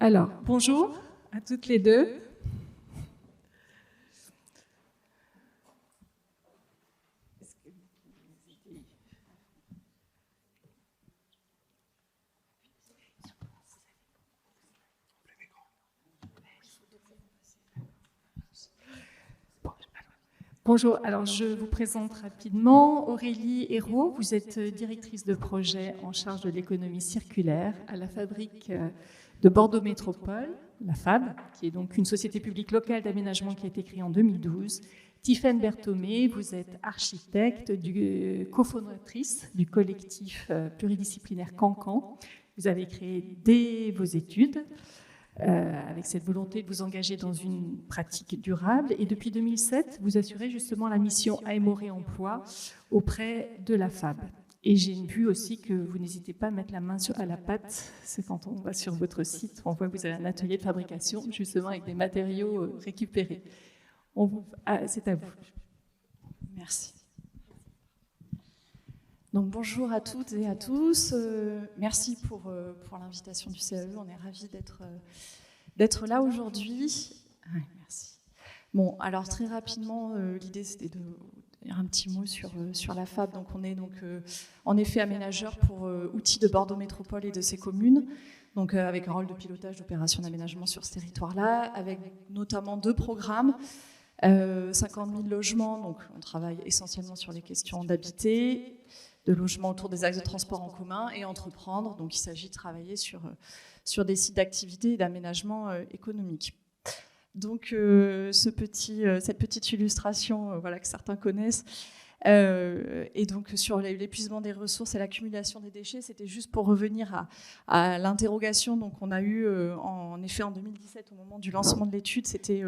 Alors, bonjour à toutes les deux. Bonjour, alors je vous présente rapidement Aurélie Hérault. Vous êtes directrice de projet en charge de l'économie circulaire à la fabrique de Bordeaux Métropole, la FAB, qui est donc une société publique locale d'aménagement qui a été créée en 2012. Tiffaine Berthomé, vous êtes architecte, cofondatrice du collectif pluridisciplinaire Cancan. Vous avez créé dès vos études avec cette volonté de vous engager dans une pratique durable. Et depuis 2007, vous assurez justement la mission AMO Réemploi auprès de la FAB. Et j'ai vu aussi que vous n'hésitez pas à mettre la main à la pâte. C'est quand on va sur votre site, on voit que vous avez un atelier de fabrication, justement avec des matériaux récupérés. C'est à vous. Merci. Donc bonjour à toutes et à tous. Merci pour l'invitation du CAE. On est ravis d'être là aujourd'hui. Ouais, merci. Bon, alors très rapidement, l'idée c'était de dire un petit mot sur la FAB. Donc on est en effet aménageur pour outils de Bordeaux Métropole et de ses communes. Donc avec un rôle de pilotage d'opérations d'aménagement sur ce territoire-là, avec notamment 2 programmes. 50 000 logements, donc on travaille essentiellement sur les questions d'habiter, de logement autour des axes de transport en commun et entreprendre. Donc il s'agit de travailler sur des sites d'activité et d'aménagement économique. Donc cette petite illustration voilà, que certains connaissent, et donc sur l'épuisement des ressources et l'accumulation des déchets, c'était juste pour revenir à l'interrogation qu'on a eue en effet en 2017 au moment du lancement de l'étude. C'était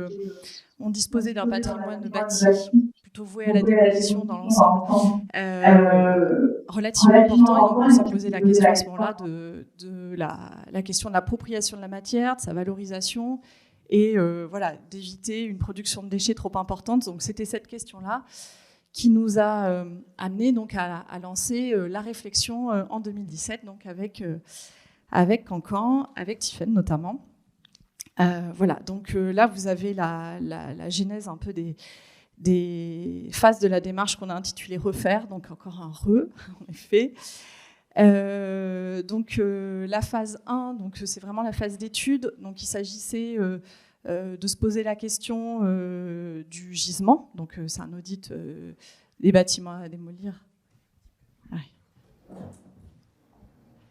on disposait d'un patrimoine bâti plutôt voué à la démolition dans l'ensemble, relativement important, et donc on s'est posé la question à ce moment-là de la question de l'appropriation de la matière, de sa valorisation, et voilà, d'éviter une production de déchets trop importante. Donc c'était cette question-là qui nous a amené donc à lancer la réflexion en 2017, donc avec Cancan, avec Tiffaine notamment. Voilà, donc là vous avez la genèse un peu des phases de la démarche qu'on a intitulée Refaire, donc encore un en effet. Donc la phase 1, donc c'est vraiment la phase d'étude. Donc il s'agissait de se poser la question du gisement. Donc c'est un audit des bâtiments à démolir. Ouais.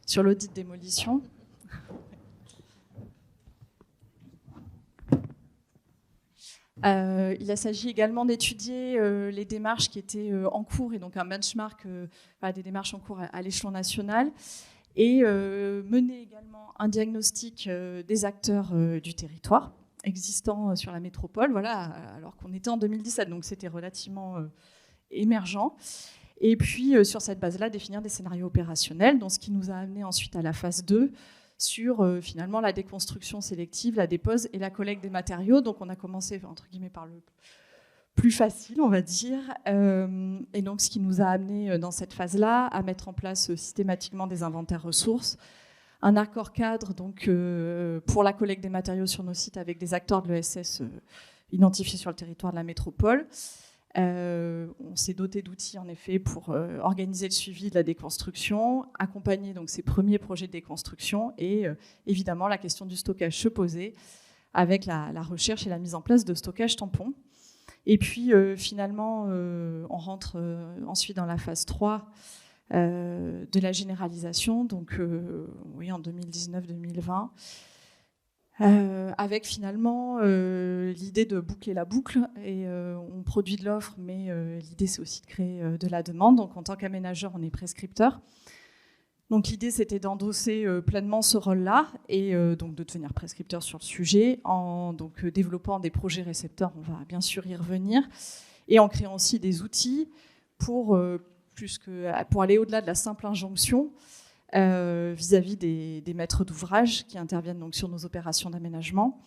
Sur l'audit démolition. Il s'agit également d'étudier les démarches qui étaient en cours, et donc un benchmark des démarches en cours à l'échelon national, et mener également un diagnostic des acteurs du territoire existants sur la métropole, voilà, alors qu'on était en 2017, donc c'était relativement émergent. Et puis sur cette base-là, définir des scénarios opérationnels, donc ce qui nous a amené ensuite à la phase 2, sur finalement la déconstruction sélective, la dépose et la collecte des matériaux. Donc on a commencé entre guillemets par le plus facile, on va dire, et donc ce qui nous a amené dans cette phase-là à mettre en place systématiquement des inventaires ressources, un accord cadre donc pour la collecte des matériaux sur nos sites avec des acteurs de l'ESS identifiés sur le territoire de la métropole. On s'est doté d'outils en effet pour organiser le suivi de la déconstruction, accompagner donc ces premiers projets de déconstruction, et évidemment la question du stockage se posait avec la recherche et la mise en place de stockage tampon. Et puis finalement on rentre ensuite dans la phase 3 de la généralisation, donc oui, en 2019-2020. Avec finalement l'idée de boucler la boucle, et on produit de l'offre, mais l'idée c'est aussi de créer de la demande. Donc en tant qu'aménageur, on est prescripteur. Donc l'idée c'était d'endosser pleinement ce rôle-là, et donc de devenir prescripteur sur le sujet en donc développant des projets récepteurs, on va bien sûr y revenir, et en créant aussi des outils pour aller au-delà de la simple injonction vis-à-vis des maîtres d'ouvrage qui interviennent donc sur nos opérations d'aménagement,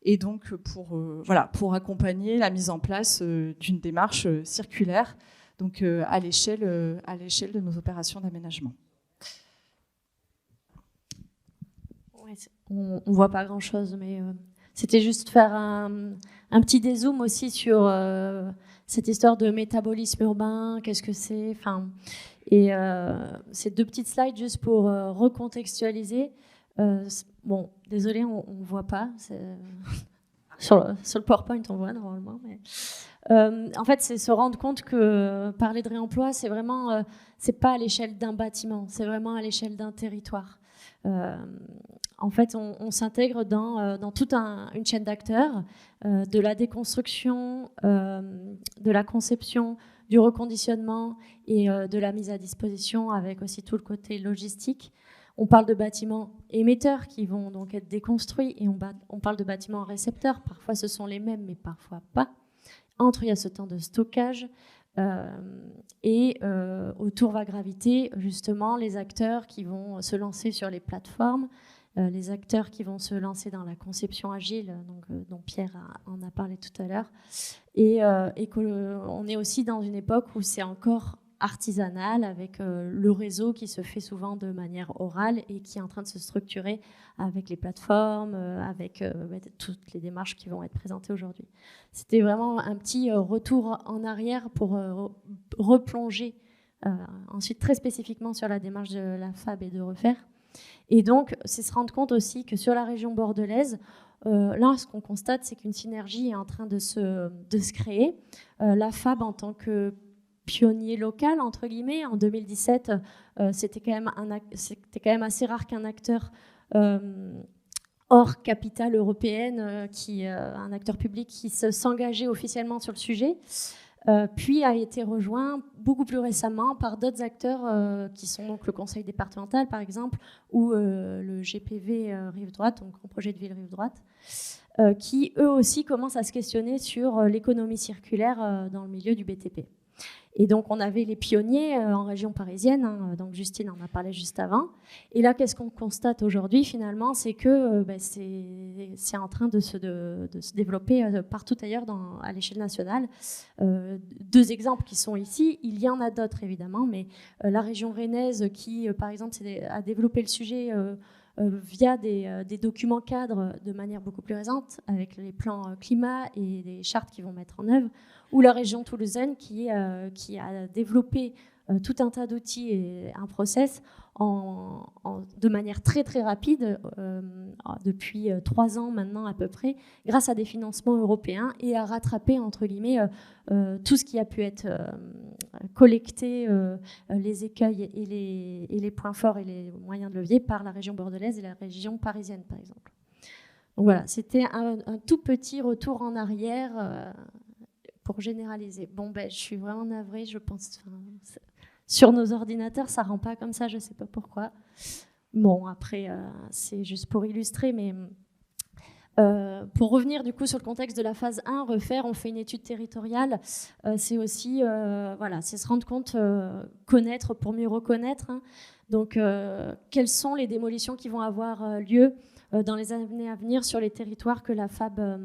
et donc pour accompagner la mise en place d'une démarche circulaire, donc à l'échelle de nos opérations d'aménagement. on voit pas grand-chose, mais c'était juste faire un petit dézoom aussi sur cette histoire de métabolisme urbain, qu'est-ce que c'est, enfin, et ces 2 petites slides juste pour recontextualiser. Bon, désolé, on voit pas. Sur le PowerPoint, on voit normalement. Mais, en fait, c'est se rendre compte que parler de réemploi, c'est vraiment, c'est pas à l'échelle d'un bâtiment, c'est vraiment à l'échelle d'un territoire. En fait, on s'intègre dans toute une chaîne d'acteurs, de la déconstruction, de la conception, du reconditionnement et de la mise à disposition, avec aussi tout le côté logistique. On parle de bâtiments émetteurs qui vont donc être déconstruits et on parle de bâtiments récepteurs. Parfois, ce sont les mêmes, mais parfois pas. Entre, il y a ce temps de stockage. Et autour va graviter justement les acteurs qui vont se lancer sur les plateformes, les acteurs qui vont se lancer dans la conception agile, donc, dont Pierre en a parlé tout à l'heure. Et qu'on est aussi dans une époque où c'est encore artisanal, avec le réseau qui se fait souvent de manière orale et qui est en train de se structurer avec les plateformes, avec toutes les démarches qui vont être présentées aujourd'hui. C'était vraiment un petit retour en arrière pour replonger ensuite très spécifiquement sur la démarche de la FAB et de Refaire. Et donc, c'est se rendre compte aussi que sur la région bordelaise, là, ce qu'on constate, c'est qu'une synergie est en train de se créer. La FAB, en tant que pionnier local, entre guillemets, en 2017, c'était quand même assez rare qu'un acteur hors capitale européenne, un acteur public qui s'engageait officiellement sur le sujet, puis a été rejoint beaucoup plus récemment par d'autres acteurs qui sont donc le conseil départemental, par exemple, ou le GPV Rive Droite, donc le projet de ville Rive Droite, qui eux aussi commencent à se questionner sur l'économie circulaire dans le milieu du BTP. Et donc, on avait les pionniers en région parisienne, hein, donc Justine en a parlé juste avant. Et là, qu'est-ce qu'on constate aujourd'hui, finalement, c'est que c'est en train de se développer partout ailleurs à l'échelle nationale. 2 exemples qui sont ici. Il y en a d'autres, évidemment, mais la région rennaise qui, par exemple, a développé le sujet via des documents cadres de manière beaucoup plus récente, avec les plans climat et les chartes qu'ils vont mettre en œuvre, ou la région toulousaine qui a développé tout un tas d'outils et un process de manière très très rapide depuis 3 ans maintenant à peu près, grâce à des financements européens, et à rattraper entre guillemets tout ce qui a pu être collecté, les écueils et les points forts et les moyens de levier par la région bordelaise et la région parisienne par exemple. Donc voilà, c'était un tout petit retour en arrière pour généraliser. Bon, je suis vraiment navrée, je pense. Sur nos ordinateurs, ça ne rend pas comme ça, je ne sais pas pourquoi. Bon, après, c'est juste pour illustrer, mais pour revenir du coup sur le contexte de la phase 1, Refaire, on fait une étude territoriale. C'est aussi, c'est se rendre compte, connaître pour mieux reconnaître. Hein. Donc, quelles sont les démolitions qui vont avoir lieu dans les années à venir sur les territoires que la FAB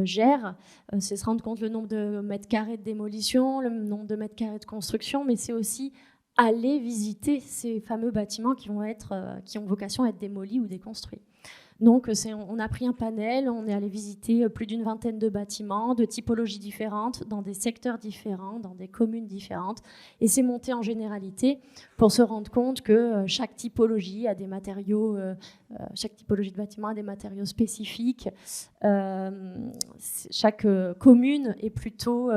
gère. C'est se rendre compte le nombre de mètres carrés de démolition, le nombre de mètres carrés de construction, mais c'est aussi aller visiter ces fameux bâtiments qui ont vocation à être démolis ou déconstruits. Donc, on a pris un panel, on est allé visiter plus d'une vingtaine de bâtiments, de typologies différentes, dans des secteurs différents, dans des communes différentes. Et c'est monté en généralité pour se rendre compte que chaque typologie a des matériaux, chaque typologie de bâtiment a des matériaux spécifiques. Chaque commune est plutôt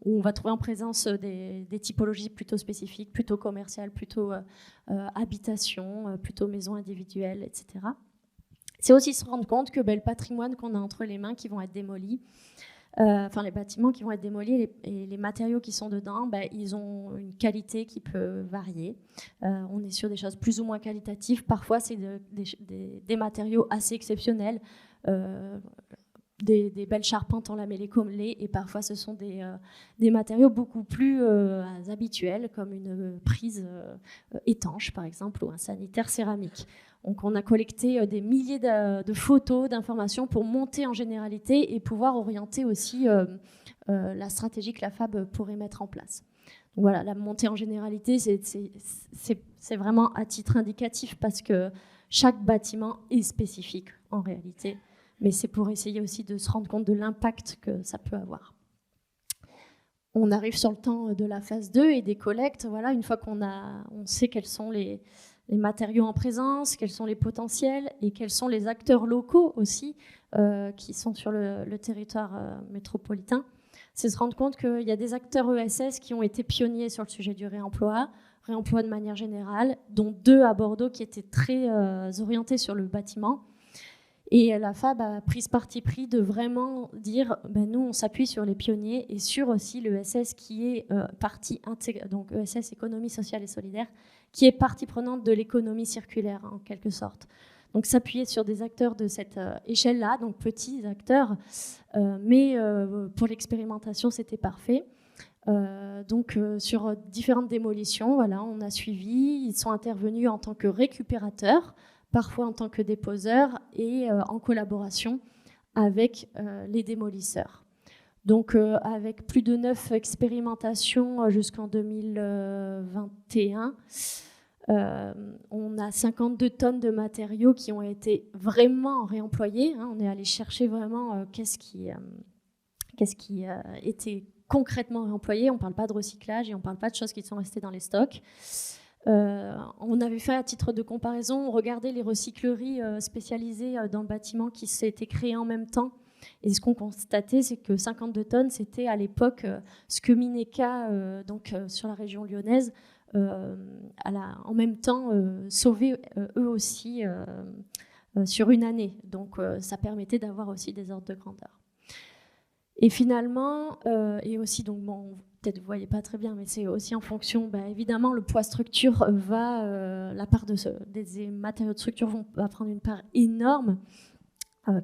où on va trouver en présence des typologies plutôt spécifiques, plutôt commerciales, plutôt habitation, plutôt maisons individuelles, etc. C'est aussi se rendre compte que le patrimoine qu'on a entre les mains qui vont être démolis, les bâtiments qui vont être démolis et les matériaux qui sont dedans, ils ont une qualité qui peut varier. On est sur des choses plus ou moins qualitatives. Parfois, c'est des matériaux assez exceptionnels. Des belles charpentes en lamellé commelé, et parfois ce sont des matériaux beaucoup plus habituels, comme une prise étanche par exemple, ou un sanitaire céramique. Donc on a collecté des milliers de photos, d'informations pour monter en généralité et pouvoir orienter aussi la stratégie que la FAB pourrait mettre en place. Voilà, la montée en généralité, c'est vraiment à titre indicatif parce que chaque bâtiment est spécifique en réalité, mais c'est pour essayer aussi de se rendre compte de l'impact que ça peut avoir. On arrive sur le temps de la phase 2 et des collectes. Voilà, une fois on sait quels sont les matériaux en présence, quels sont les potentiels et quels sont les acteurs locaux aussi qui sont sur le territoire métropolitain. C'est se rendre compte qu'il y a des acteurs ESS qui ont été pionniers sur le sujet du réemploi de manière générale, dont 2 à Bordeaux qui étaient très orientés sur le bâtiment. Et la FAB a pris ce parti pris de vraiment dire, nous on s'appuie sur les pionniers et sur aussi l'ESS qui est partie intégrée, donc ESS, économie sociale et solidaire, qui est partie prenante de l'économie circulaire en quelque sorte. Donc s'appuyer sur des acteurs de cette échelle-là, donc petits acteurs, mais pour l'expérimentation c'était parfait. Donc sur différentes démolitions, voilà, on a suivi, ils sont intervenus en tant que récupérateurs, parfois en tant que déposeurs et en collaboration avec les démolisseurs. Donc avec plus de 9 expérimentations jusqu'en 2021, on a 52 tonnes de matériaux qui ont été vraiment réemployés. On est allé chercher vraiment qu'est-ce qui était concrètement réemployé. On ne parle pas de recyclage et on ne parle pas de choses qui sont restées dans les stocks. On avait fait à titre de comparaison, on regardait les recycleries spécialisées dans le bâtiment qui s'étaient créées en même temps. Et ce qu'on constatait, c'est que 52 tonnes, c'était à l'époque ce que Mineka, donc sur la région lyonnaise, en même temps sauvé eux aussi sur une année. Donc ça permettait d'avoir aussi des ordres de grandeur. Et finalement, et aussi, donc bon, peut-être vous ne voyez pas très bien, mais c'est aussi en fonction, évidemment, le poids structure la part des matériaux de structure va prendre une part énorme,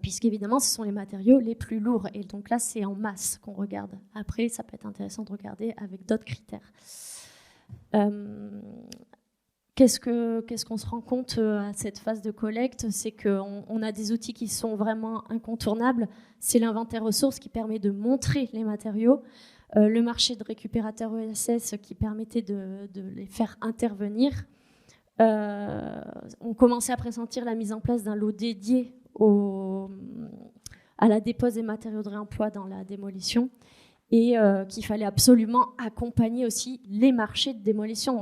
puisqu'évidemment, ce sont les matériaux les plus lourds. Et donc là, c'est en masse qu'on regarde. Après, ça peut être intéressant de regarder avec d'autres critères. Qu'est-ce qu'on se rend compte à cette phase de collecte? C'est qu'on a des outils qui sont vraiment incontournables. C'est l'inventaire ressources qui permet de montrer les matériaux, le marché de récupérateurs ESS qui permettait de les faire intervenir. On commençait à pressentir la mise en place d'un lot dédié à la dépose des matériaux de réemploi dans la démolition. Et qu'il fallait absolument accompagner aussi les marchés de démolition.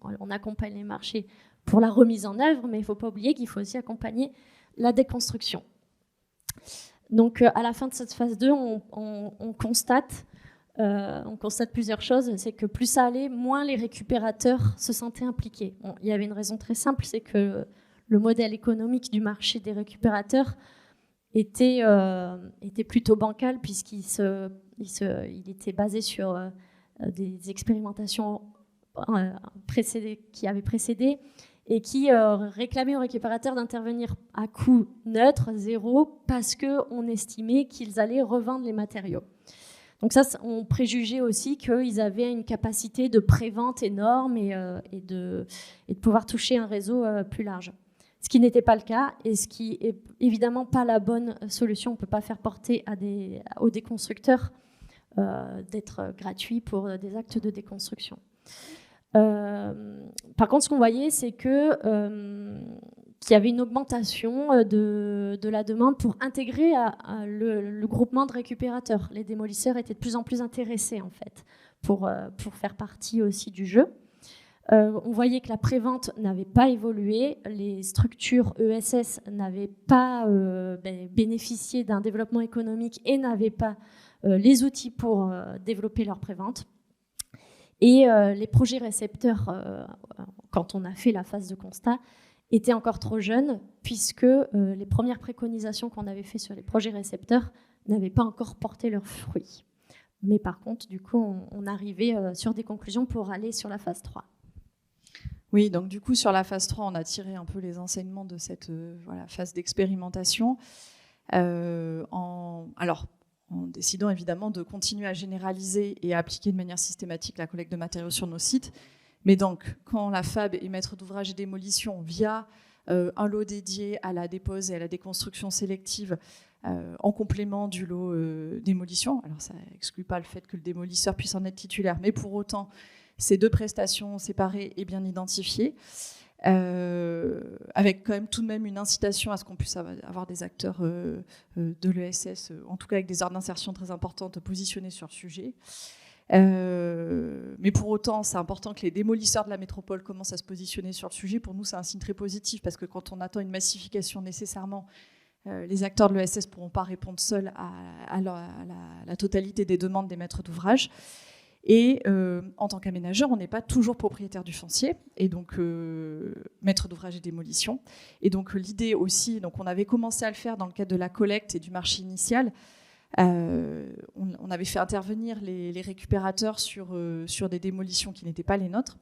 On accompagne les marchés pour la remise en œuvre, mais il ne faut pas oublier qu'il faut aussi accompagner la déconstruction. Donc à la fin de cette phase 2, on constate plusieurs choses. C'est que plus ça allait, moins les récupérateurs se sentaient impliqués. Bon, il y avait une raison très simple, c'est que le modèle économique du marché des récupérateurs était plutôt bancal puisqu'il était basé sur des expérimentations qui avaient précédé et qui réclamaient aux récupérateurs d'intervenir à coût neutre, zéro, parce qu'on estimait qu'ils allaient revendre les matériaux. Donc ça, on préjugeait aussi qu'ils avaient une capacité de prévente énorme et de pouvoir toucher un réseau plus large. Ce qui n'était pas le cas et ce qui est évidemment pas la bonne solution. On ne peut pas faire porter aux déconstructeurs d'être gratuits pour des actes de déconstruction. Par contre, ce qu'on voyait, c'est qu'il y avait une augmentation de la demande pour intégrer le groupement de récupérateurs. Les démolisseurs étaient de plus en plus intéressés en fait pour faire partie aussi du jeu. On voyait que la prévente n'avait pas évolué, les structures ESS n'avaient pas bénéficié d'un développement économique et n'avaient pas les outils pour développer leur prévente. Et les projets récepteurs, quand on a fait la phase de constat, étaient encore trop jeunes puisque les premières préconisations qu'on avait faites sur les projets récepteurs n'avaient pas encore porté leurs fruits. Mais par contre, du coup, on arrivait sur des conclusions pour aller sur la phase 3. Oui, donc du coup, sur la phase 3, on a tiré un peu les enseignements de cette phase d'expérimentation. En décidant évidemment de continuer à généraliser et à appliquer de manière systématique la collecte de matériaux sur nos sites. Mais donc, quand la FAB est maître d'ouvrage et démolition via un lot dédié à la dépose et à la déconstruction sélective, en complément du lot démolition. Alors ça n'exclut pas le fait que le démolisseur puisse en être titulaire, mais pour autant, ces deux prestations séparées et bien identifiées, avec quand même tout de même une incitation à ce qu'on puisse avoir des acteurs de l'ESS, en tout cas avec des heures d'insertion très importantes, positionnés sur le sujet. Mais pour autant, c'est important que les démolisseurs de la métropole commencent à se positionner sur le sujet. Pour nous, c'est un signe très positif, parce que quand on attend une massification nécessairement, les acteurs de l'ESS ne pourront pas répondre seuls à la totalité des demandes des maîtres d'ouvrage. Et en tant qu'aménageur, on n'est pas toujours propriétaire du foncier, et donc maître d'ouvrage et démolition. Et donc l'idée aussi, donc on avait commencé à le faire dans le cadre de la collecte et du marché initial. On avait fait intervenir les récupérateurs sur des démolitions qui n'étaient pas les nôtres.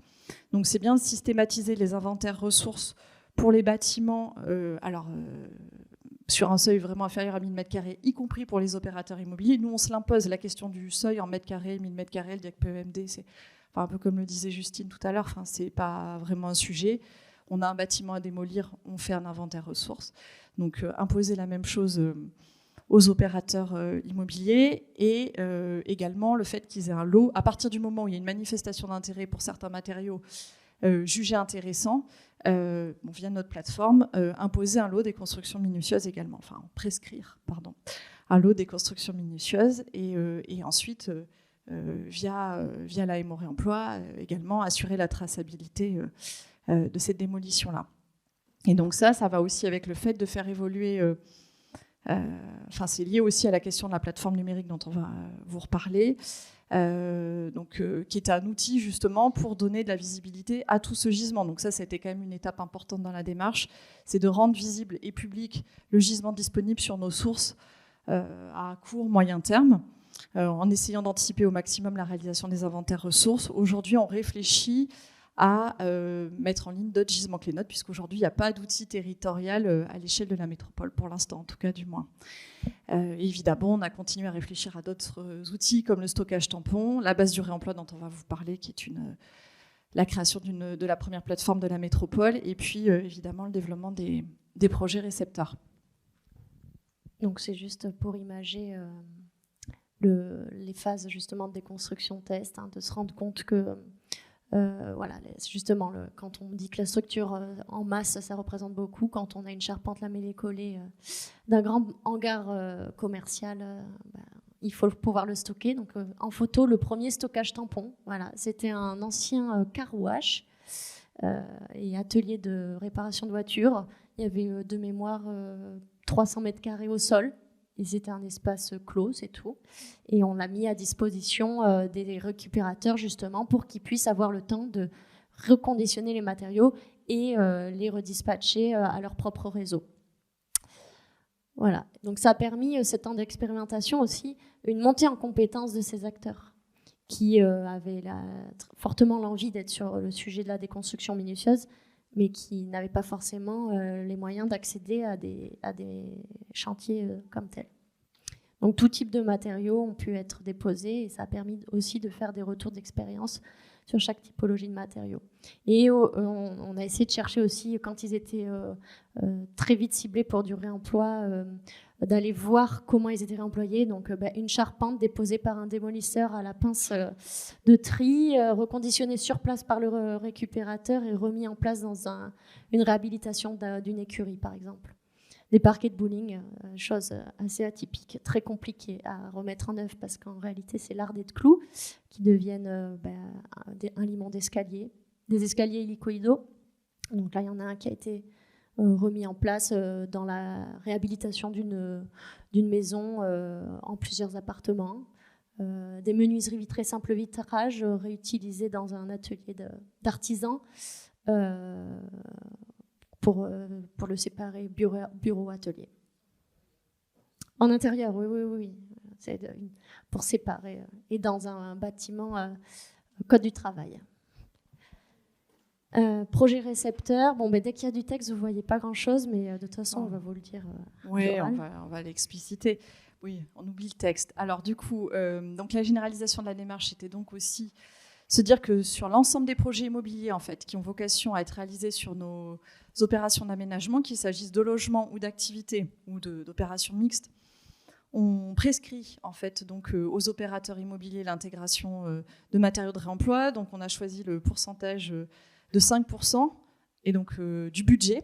Donc c'est bien de systématiser les inventaires ressources pour les bâtiments, sur un seuil vraiment inférieur à 1000 m², y compris pour les opérateurs immobiliers. Nous, on se l'impose, la question du seuil en mètres carrés, 1000 m², le DIAC PEMD, c'est un peu comme le disait Justine tout à l'heure, c'est pas vraiment un sujet. On a un bâtiment à démolir, on fait un inventaire ressources. Donc imposer la même chose aux opérateurs immobiliers, et également le fait qu'ils aient un lot, à partir du moment où il y a une manifestation d'intérêt pour certains matériaux jugés intéressants, via notre plateforme, imposer un lot des constructions minutieuses également, prescrire, un lot des constructions minutieuses, et ensuite, via l'AMO Réemploi, également assurer la traçabilité de cette démolition-là. Et donc ça va aussi avec le fait de faire évoluer... c'est lié aussi à la question de la plateforme numérique dont on va vous reparler, qui est un outil justement pour donner de la visibilité à tout ce gisement. Donc ça, c'était quand même une étape importante dans la démarche, c'est de rendre visible et public le gisement disponible sur nos sources à court, moyen terme, en essayant d'anticiper au maximum la réalisation des inventaires ressources. Aujourd'hui, on réfléchit à mettre en ligne d'autres gisements clés notes, puisqu'aujourd'hui, il n'y a pas d'outil territorial à l'échelle de la métropole, pour l'instant, en tout cas, du moins. Évidemment, on a continué à réfléchir à d'autres outils, comme le stockage tampon, la base du réemploi dont on va vous parler, qui est la création de la première plateforme de la métropole, et puis, évidemment, le développement des projets récepteurs. Donc, c'est juste pour imager les phases, justement, de déconstruction test, de se rendre compte que... justement, quand on dit que la structure en masse, ça représente beaucoup, quand on a une charpente lamellée-collée d'un grand hangar commercial, il faut pouvoir le stocker. Donc, en photo, le premier stockage tampon, c'était un ancien car wash et atelier de réparation de voitures. Il y avait de mémoire 300 m² au sol. Et c'était un espace clos, c'est tout. Et on l'a mis à disposition des récupérateurs, justement, pour qu'ils puissent avoir le temps de reconditionner les matériaux et les redispatcher à leur propre réseau. Voilà. Donc ça a permis, ce temps d'expérimentation aussi, une montée en compétence de ces acteurs qui avaient fortement l'envie d'être sur le sujet de la déconstruction minutieuse, mais qui n'avaient pas forcément les moyens d'accéder à des chantiers comme tels. Donc tout type de matériaux ont pu être déposés, et ça a permis aussi de faire des retours d'expérience sur chaque typologie de matériaux. Et on a essayé de chercher aussi, quand ils étaient très vite ciblés pour du réemploi, d'aller voir comment ils étaient réemployés. Donc une charpente déposée par un démolisseur à la pince de tri, reconditionnée sur place par le récupérateur et remis en place dans une réhabilitation d'une écurie, par exemple. Des parquets de bowling, chose assez atypique, très compliquée à remettre en œuvre, parce qu'en réalité, c'est l'art des clous qui deviennent un limon d'escalier, des escaliers hélicoïdaux. Donc là, il y en a un qui a été remis en place dans la réhabilitation d'une maison en plusieurs appartements. Des menuiseries vitrées simple vitrage réutilisées dans un atelier d'artisans pour le séparer bureau-atelier. En intérieur, oui. C'est pour séparer. Et dans un bâtiment code du travail. Projet récepteur, dès qu'il y a du texte, vous ne voyez pas grand-chose, mais de toute façon, on va vous le dire. Oui, on va l'expliciter. Oui, on oublie le texte. Alors du coup, donc la généralisation de la démarche, c'était donc aussi se dire que sur l'ensemble des projets immobiliers, en fait, qui ont vocation à être réalisés sur nos opérations d'aménagement, qu'il s'agisse de logements ou d'activités ou d'opérations mixtes, on prescrit en fait donc aux opérateurs immobiliers l'intégration de matériaux de réemploi. Donc on a choisi le pourcentage de 5% et donc du budget.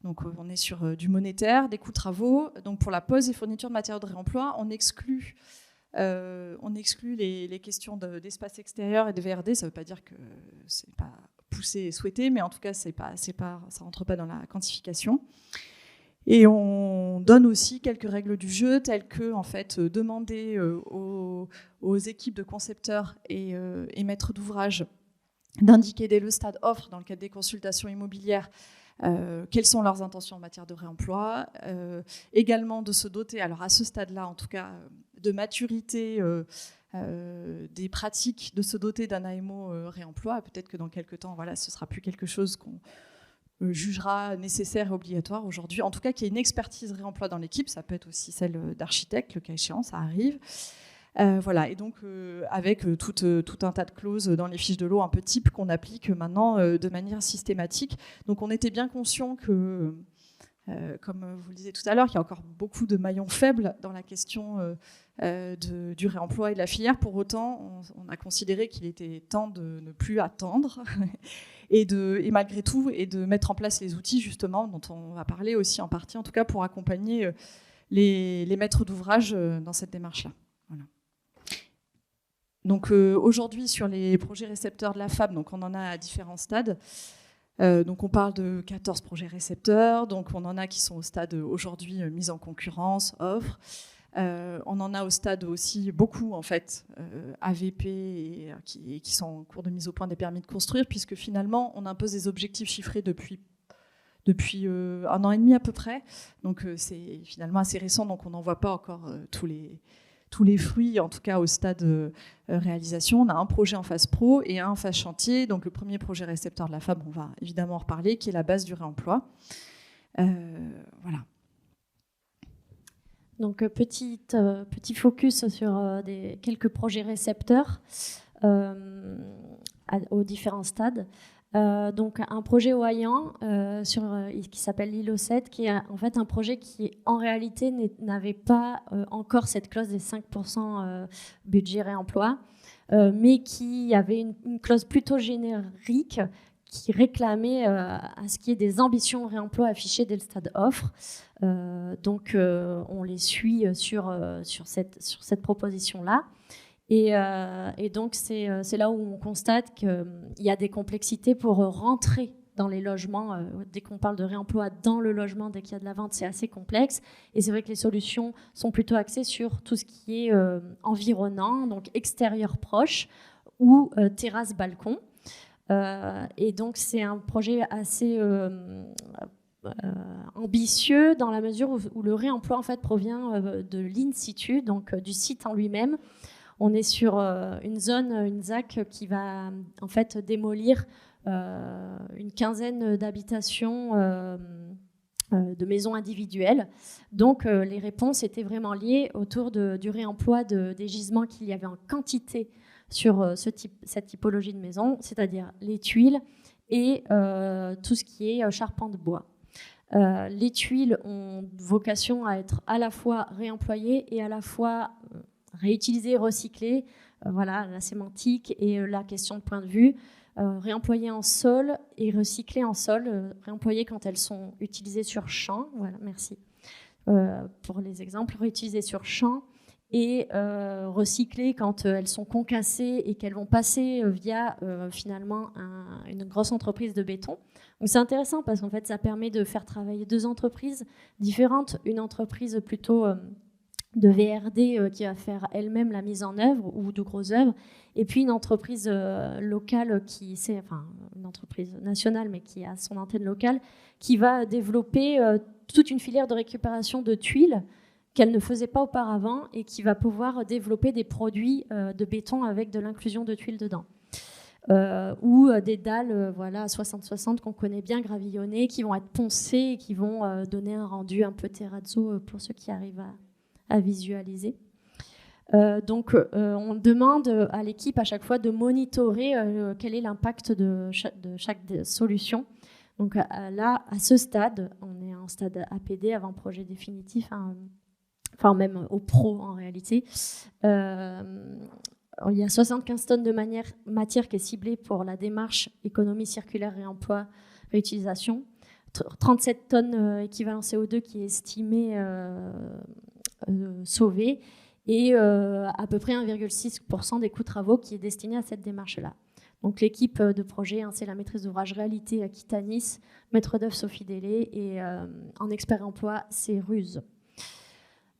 Donc on est sur du monétaire, des coûts de travaux. Donc pour la pose et fourniture de matériaux de réemploi, on exclut les questions d'espace extérieur et de VRD. Ça ne veut pas dire que c'est pas poussé et souhaité, mais en tout cas ça rentre pas dans la quantification. Et on donne aussi quelques règles du jeu, telles que en fait, demander aux équipes de concepteurs et maîtres d'ouvrage d'indiquer dès le stade offre, dans le cadre des consultations immobilières, quelles sont leurs intentions en matière de réemploi. Également de se doter, alors à ce stade-là en tout cas, de maturité des pratiques, de se doter d'un AMO réemploi. Peut-être que dans quelques temps, voilà, ce ne sera plus quelque chose qu'on jugera nécessaire et obligatoire aujourd'hui. En tout cas, qu'il y ait une expertise réemploi dans l'équipe. Ça peut être aussi celle d'architecte, le cas échéant, ça arrive. Voilà, et donc avec tout un tas de clauses dans les fiches de l'eau un peu type qu'on applique maintenant de manière systématique. Donc on était bien conscient que, comme vous le disiez tout à l'heure, qu'il y a encore beaucoup de maillons faibles dans la question du réemploi et de la filière. Pour autant, on a considéré qu'il était temps de ne plus attendre et malgré tout, et de mettre en place les outils justement dont on va parler aussi en partie, en tout cas pour accompagner les maîtres d'ouvrage dans cette démarche-là. Voilà. Donc aujourd'hui, sur les projets récepteurs de la FAB, donc on en a à différents stades. Donc on parle de 14 projets récepteurs, donc on en a qui sont au stade aujourd'hui mise en concurrence, offre. On en a au stade aussi beaucoup en fait AVP et qui sont en cours de mise au point des permis de construire, puisque finalement on impose des objectifs chiffrés depuis 1 an et demi à peu près. Donc c'est finalement assez récent, donc on n'en voit pas encore tous les fruits, en tout cas au stade réalisation. On a un projet en phase pro et un en phase chantier. Donc le premier projet récepteur de la FAB, on va évidemment en reparler, qui est la base du réemploi. Voilà. Donc petit focus sur quelques projets récepteurs aux différents stades. Donc un projet au Hayan qui s'appelle l'îlot 7, qui est en fait un projet qui en réalité n'avait pas encore cette clause des 5% budget réemploi, mais qui avait une clause plutôt générique qui réclamait à ce qu'il y ait des ambitions réemploi affichées dès le stade offre. Donc on les suit sur cette proposition-là. Et donc, c'est là où on constate qu'il y a des complexités pour rentrer dans les logements. Dès qu'on parle de réemploi dans le logement, dès qu'il y a de la vente, c'est assez complexe. Et c'est vrai que les solutions sont plutôt axées sur tout ce qui est environnant, donc extérieur proche ou terrasse, balcon. Et donc, c'est un projet assez ambitieux dans la mesure où le réemploi en fait, provient de l'in situ, donc du site en lui-même. On est sur une zone, une ZAC, qui va en fait démolir une quinzaine d'habitations de maisons individuelles. Donc les réponses étaient vraiment liées autour du réemploi des gisements qu'il y avait en quantité sur cette typologie de maison, c'est-à-dire les tuiles et tout ce qui est charpente bois. Les tuiles ont vocation à être à la fois réemployées et à la fois réutiliser, recycler, voilà la sémantique et la question de point de vue, réemployer en sol et recycler en sol, réemployer quand elles sont utilisées sur champ, voilà, merci pour les exemples, réutiliser sur champ et recycler quand elles sont concassées et qu'elles vont passer via finalement une grosse entreprise de béton. Donc c'est intéressant parce qu'en fait ça permet de faire travailler deux entreprises différentes, une entreprise plutôt de VRD qui va faire elle-même la mise en œuvre ou de grosses œuvres, et puis une entreprise locale une entreprise nationale mais qui a son antenne locale, qui va développer toute une filière de récupération de tuiles qu'elle ne faisait pas auparavant et qui va pouvoir développer des produits de béton avec de l'inclusion de tuiles dedans. Ou des dalles 60-60 qu'on connaît bien, gravillonnées, qui vont être poncées et qui vont donner un rendu un peu terrazzo pour ceux qui arrivent à visualiser. Donc on demande à l'équipe à chaque fois de monitorer quel est l'impact de chaque solution. Donc là, à ce stade, on est en stade APD, avant projet définitif, enfin même aux pros en réalité. Il y a 75 tonnes de matière qui est ciblée pour la démarche économie circulaire, réemploi, réutilisation. 37 tonnes équivalent CO2 qui est estimé sauvé et à peu près 1,6% des coûts travaux qui est destiné à cette démarche-là. Donc l'équipe de projet, c'est la maîtrise d'ouvrage réalité Aquitanis, maître d'œuvre Sophie Délé et en expert emploi, c'est Ruse.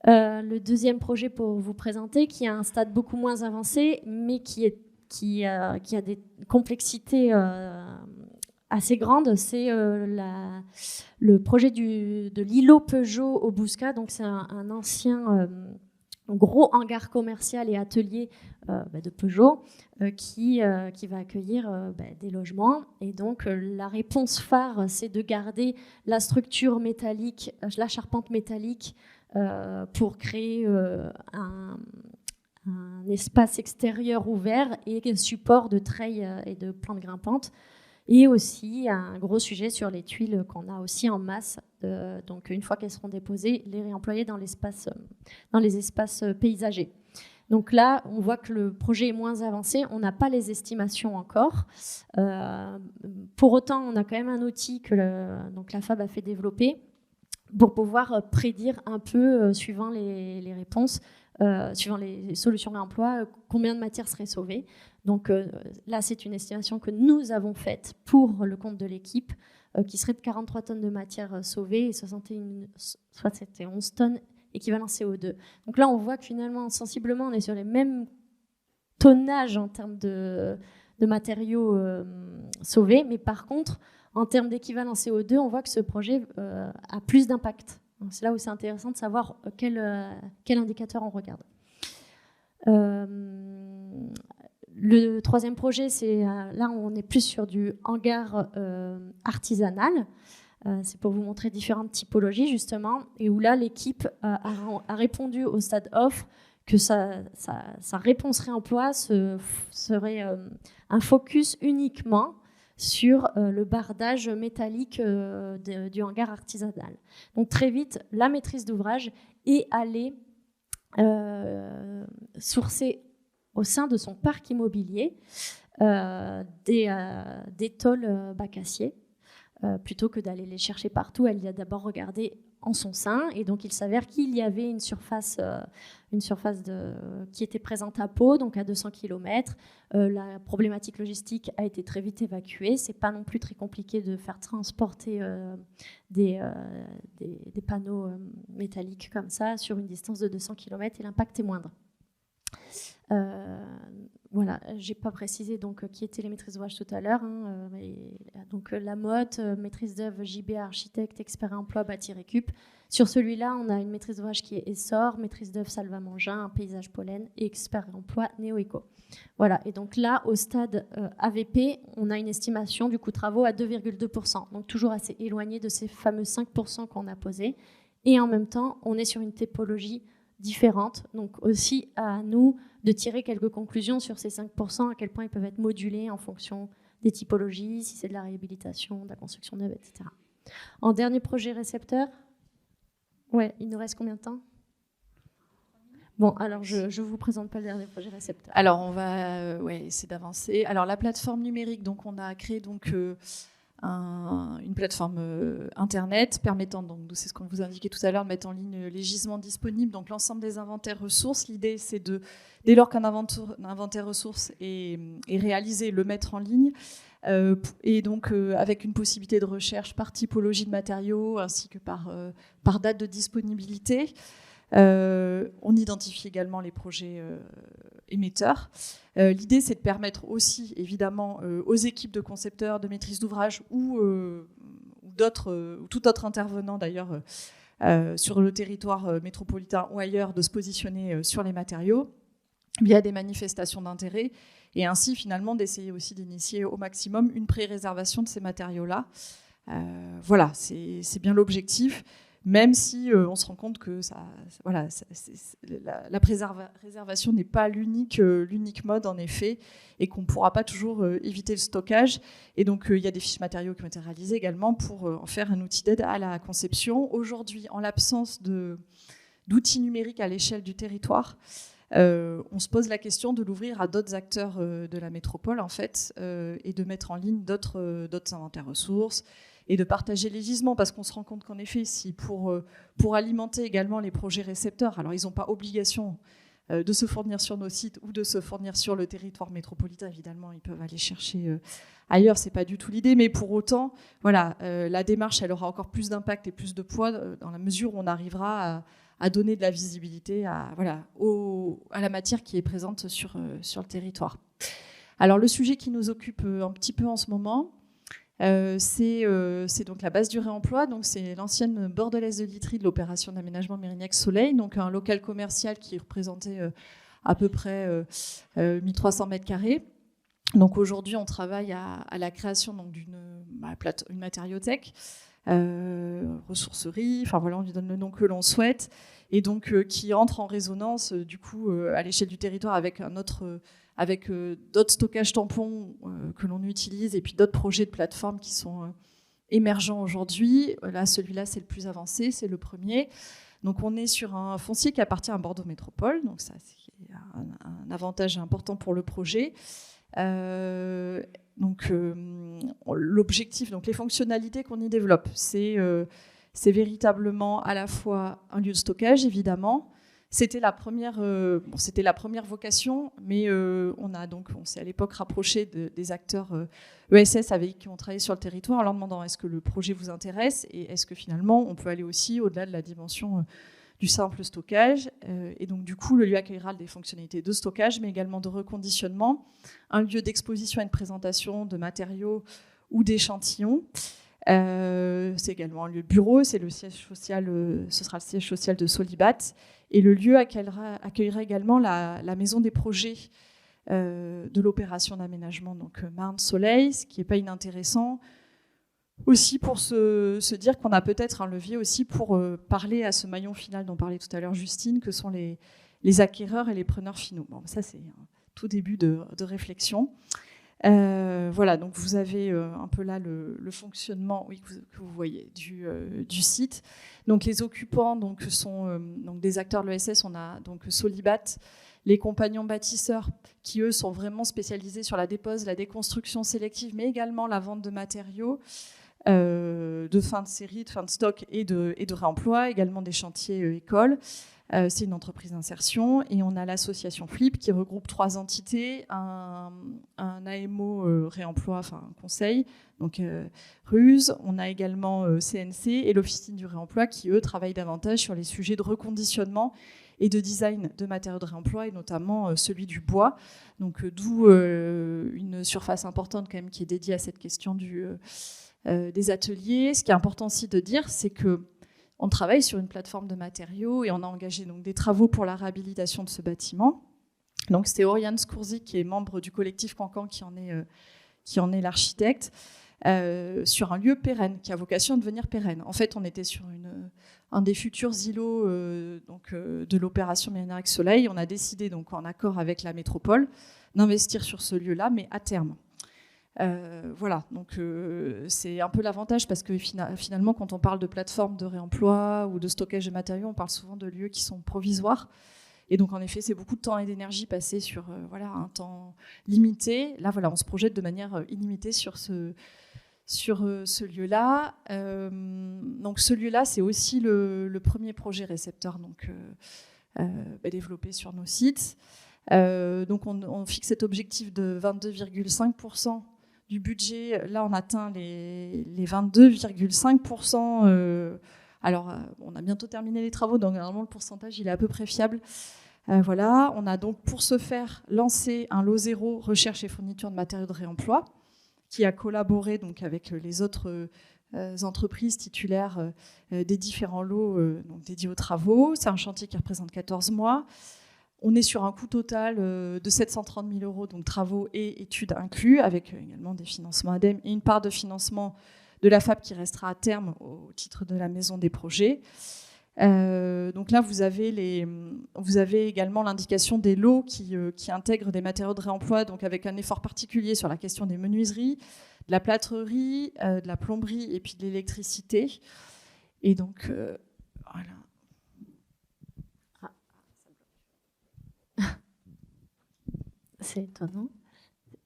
Le deuxième projet pour vous présenter, qui est à un stade beaucoup moins avancé, mais qui a des complexités assez grandes, c'est le projet de l'îlot Peugeot au Bouscat. Donc c'est un ancien gros hangar commercial et atelier de Peugeot qui va accueillir des logements. Et donc la réponse phare, c'est de garder la structure métallique, la charpente métallique pour créer un espace extérieur ouvert et support de treilles et de plantes grimpantes. Et aussi un gros sujet sur les tuiles qu'on a aussi en masse. Donc une fois qu'elles seront déposées, les réemployer dans les espaces paysagers. Donc là, on voit que le projet est moins avancé. On n'a pas les estimations encore. Pour autant, on a quand même un outil que la FAB a fait développer pour pouvoir prédire un peu, suivant les réponses, suivant les solutions réemploi, combien de matière serait sauvée. Donc là, c'est une estimation que nous avons faite pour le compte de l'équipe, qui serait de 43 tonnes de matière sauvée et 71 tonnes équivalent CO2. Donc là, on voit que finalement, sensiblement, on est sur les mêmes tonnages en termes de matériaux sauvés, mais par contre, en termes d'équivalent CO2, on voit que ce projet a plus d'impact. C'est là où c'est intéressant de savoir quel indicateur on regarde. Le troisième projet, c'est là on est plus sur du hangar artisanal. C'est pour vous montrer différentes typologies justement, et où là l'équipe a répondu au stade offre que sa réponse réemploi serait un focus uniquement sur le bardage métallique du hangar artisanal. Donc très vite, la maîtrise d'ouvrage est allée sourcer au sein de son parc immobilier des tôles bac acier. Plutôt que d'aller les chercher partout, elle y a d'abord regardé en son sein, et donc il s'avère qu'il y avait une surface qui était présente à Pau, donc à 200 km. La problématique logistique a été très vite évacuée. C'est pas non plus très compliqué de faire transporter des panneaux métalliques comme ça sur une distance de 200 km, et l'impact est moindre. Voilà, j'ai pas précisé donc qui étaient les maîtrises d'ouvrage tout à l'heure. Donc la Motte, maîtrise d'œuvre JB architecte, expert emploi bâti récup. Sur celui-là, on a une maîtrise d'ouvrage qui est Essor, maîtrise d'œuvre Salva Mangin, un paysage pollen et expert emploi Néo-Éco. Voilà, et donc là, au stade AVP, on a une estimation du coût travaux à 2,2%, donc toujours assez éloigné de ces fameux 5% qu'on a posés. Et en même temps, on est sur une typologie différentes. Donc aussi à nous de tirer quelques conclusions sur ces 5%, à quel point ils peuvent être modulés en fonction des typologies, si c'est de la réhabilitation, de la construction neuve, etc. En dernier projet récepteur, ouais, il nous reste combien de temps ? Bon, alors je ne vous présente pas le dernier projet récepteur. Alors on va essayer d'avancer. Alors la plateforme numérique, donc on a créé donc une plateforme internet permettant, donc c'est ce qu'on vous indiquait tout à l'heure, de mettre en ligne les gisements disponibles, donc l'ensemble des inventaires ressources. L'idée, c'est dès lors qu'un inventaire ressources est réalisé, le mettre en ligne, et donc avec une possibilité de recherche par typologie de matériaux ainsi que par date de disponibilité. On identifie également les projets émetteurs. L'idée, c'est de permettre aussi, évidemment, aux équipes de concepteurs, de maîtrise d'ouvrage ou tout autre intervenant, d'ailleurs, sur le territoire métropolitain ou ailleurs, de se positionner sur les matériaux via des manifestations d'intérêt, et ainsi, finalement, d'essayer aussi d'initier au maximum une pré-réservation de ces matériaux-là. Voilà, c'est bien l'objectif. Même si on se rend compte que la préservation n'est pas l'unique mode, en effet, et qu'on ne pourra pas toujours éviter le stockage. Et donc, il y a des fiches matériaux qui ont été réalisées également pour en faire un outil d'aide à la conception. Aujourd'hui, en l'absence de d'outils numériques à l'échelle du territoire, on se pose la question de l'ouvrir à d'autres acteurs de la métropole, en fait, et de mettre en ligne d'autres inventaires ressources, et de partager les gisements, parce qu'on se rend compte qu'en effet, si pour alimenter également les projets récepteurs, alors ils n'ont pas obligation de se fournir sur nos sites ou de se fournir sur le territoire métropolitain, évidemment, ils peuvent aller chercher ailleurs, c'est pas du tout l'idée, mais pour autant, voilà, la démarche, elle aura encore plus d'impact et plus de poids dans la mesure où on arrivera à donner de la visibilité à la matière qui est présente sur le territoire. Alors, le sujet qui nous occupe un petit peu en ce moment, c'est donc la base du réemploi. Donc c'est l'ancienne bordelaise de literie de l'opération d'aménagement Mérignac-Soleil, donc un local commercial qui représentait à peu près 1300 mètres carrés. Donc aujourd'hui, on travaille à la création d'une matériothèque, ressourcerie, enfin voilà, on lui donne le nom que l'on souhaite, et donc qui entre en résonance du coup à l'échelle du territoire avec d'autres stockages tampons que l'on utilise, et puis d'autres projets de plateforme qui sont émergents aujourd'hui. Là, celui-là, c'est le plus avancé, c'est le premier. Donc on est sur un foncier qui appartient à Bordeaux Métropole, donc ça c'est un avantage important pour le projet. L'objectif, donc les fonctionnalités qu'on y développe, c'est véritablement à la fois un lieu de stockage, évidemment. C'était la première vocation, mais on s'est à l'époque rapproché des acteurs ESS avec qui on travaillait sur le territoire en leur demandant est-ce que le projet vous intéresse et est-ce que finalement on peut aller aussi au-delà de la dimension du simple stockage. Et donc du coup, le lieu accueillera des fonctionnalités de stockage, mais également de reconditionnement, un lieu d'exposition et de présentation de matériaux ou d'échantillons. C'est également un lieu de bureau, c'est le siège social, ce sera le siège social de Solibat. Et le lieu accueillera également la maison des projets de l'opération d'aménagement, donc Marne-Soleil, ce qui n'est pas inintéressant. Aussi pour se dire qu'on a peut-être un levier aussi pour parler à ce maillon final dont parlait tout à l'heure Justine, que sont les acquéreurs et les preneurs finaux. Bon, ça, c'est un tout début de réflexion. Voilà, donc vous avez un peu là le fonctionnement que vous voyez du site. Donc les occupants sont des acteurs de l'ESS. On a donc Solibat, les compagnons bâtisseurs qui eux sont vraiment spécialisés sur la dépose, la déconstruction sélective, mais également la vente de matériaux de fin de série, de fin de stock et de réemploi, également des chantiers écoles. C'est une entreprise d'insertion, et on a l'association Flip qui regroupe 3 entités, un AMO réemploi, enfin un conseil, donc Ruse, on a également CNC et l'officine du réemploi qui eux travaillent davantage sur les sujets de reconditionnement et de design de matériaux de réemploi, et notamment celui du bois, donc d'où une surface importante quand même qui est dédiée à cette question des ateliers. Ce qui est important aussi de dire, c'est que on travaille sur une plateforme de matériaux et on a engagé donc des travaux pour la réhabilitation de ce bâtiment. Donc c'était Oriane Scourzi qui est membre du collectif Cancan qui en est l'architecte, sur un lieu pérenne qui a vocation à devenir pérenne. En fait, on était sur un des futurs îlots de l'opération Mérignac-Soleil. On a décidé donc en accord avec la métropole d'investir sur ce lieu-là, mais à terme. Voilà, donc c'est un peu l'avantage parce que finalement, quand on parle de plateforme de réemploi ou de stockage de matériaux, on parle souvent de lieux qui sont provisoires. Et donc, en effet, c'est beaucoup de temps et d'énergie passé sur un temps limité. Là, voilà, on se projette de manière illimitée sur ce lieu-là. Donc, ce lieu-là, c'est aussi le premier projet récepteur développé sur nos sites. Donc, on fixe cet objectif de 22,5% du budget. Là, on atteint les 22,5%. Alors, on a bientôt terminé les travaux, donc normalement, le pourcentage, il est à peu près fiable. Voilà, on a donc, pour ce faire, lancé un lot zéro recherche et fourniture de matériaux de réemploi, qui a collaboré donc, avec les autres entreprises titulaires des différents lots dédiés aux travaux. C'est un chantier qui représente 14 mois. On est sur un coût total de 730 000 €, donc travaux et études inclus, avec également des financements ADEME et une part de financement de la FAB qui restera à terme au titre de la maison des projets. Donc là, vous avez également l'indication des lots qui intègrent des matériaux de réemploi, donc avec un effort particulier sur la question des menuiseries, de la plâtrerie, de la plomberie et puis de l'électricité. Et donc, voilà. C'est étonnant.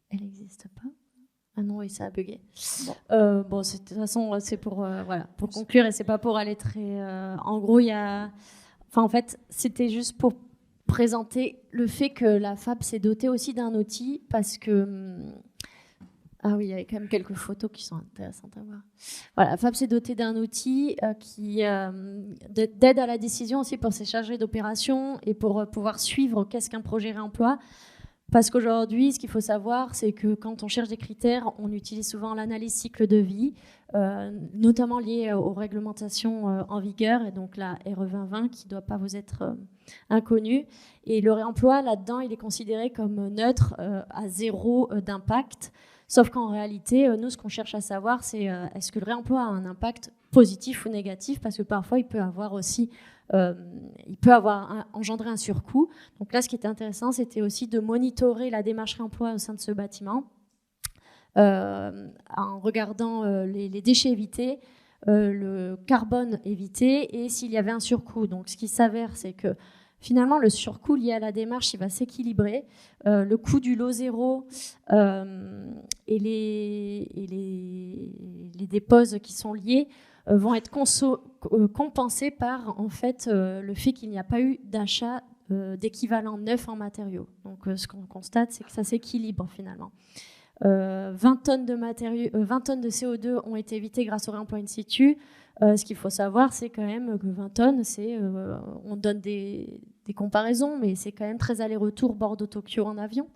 Elle n'existe pas. Ah non, oui, ça a bugué. Bon, de toute façon, c'est pour conclure, et c'est pas pour aller très... en gros, en fait, c'était juste pour présenter le fait que la FAB s'est dotée aussi d'un outil, parce que... Ah oui, il y avait quand même quelques photos qui sont intéressantes à voir. Voilà, la FAB s'est dotée d'un outil d'aide à la décision aussi pour ses chargés d'opération et pour pouvoir suivre qu'est-ce qu'un projet réemploi. Parce qu'aujourd'hui, ce qu'il faut savoir, c'est que quand on cherche des critères, on utilise souvent l'analyse cycle de vie, notamment liée aux réglementations en vigueur, et donc la RE 2020 qui ne doit pas vous être inconnue. Et le réemploi, là-dedans, il est considéré comme neutre, à zéro d'impact. Sauf qu'en réalité, nous, ce qu'on cherche à savoir, c'est est-ce que le réemploi a un impact positif ou négatif, parce que parfois, il peut avoir aussi... engendrer un surcoût. Donc là, ce qui était intéressant, c'était aussi de monitorer la démarche réemploi au sein de ce bâtiment en regardant les déchets évités, le carbone évité et s'il y avait un surcoût. Donc ce qui s'avère, c'est que finalement, le surcoût lié à la démarche, il va s'équilibrer. Le coût du lot zéro et les déposes qui sont liés vont être compensés par en fait, le fait qu'il n'y a pas eu d'achat d'équivalent neuf en matériaux. Donc ce qu'on constate, c'est que ça s'équilibre finalement. 20 tonnes de CO2 ont été évitées grâce au réemploi in situ. Ce qu'il faut savoir, c'est quand même que 20 tonnes, on donne des comparaisons, mais c'est quand même très aller-retour Bordeaux-Tokyo en avion.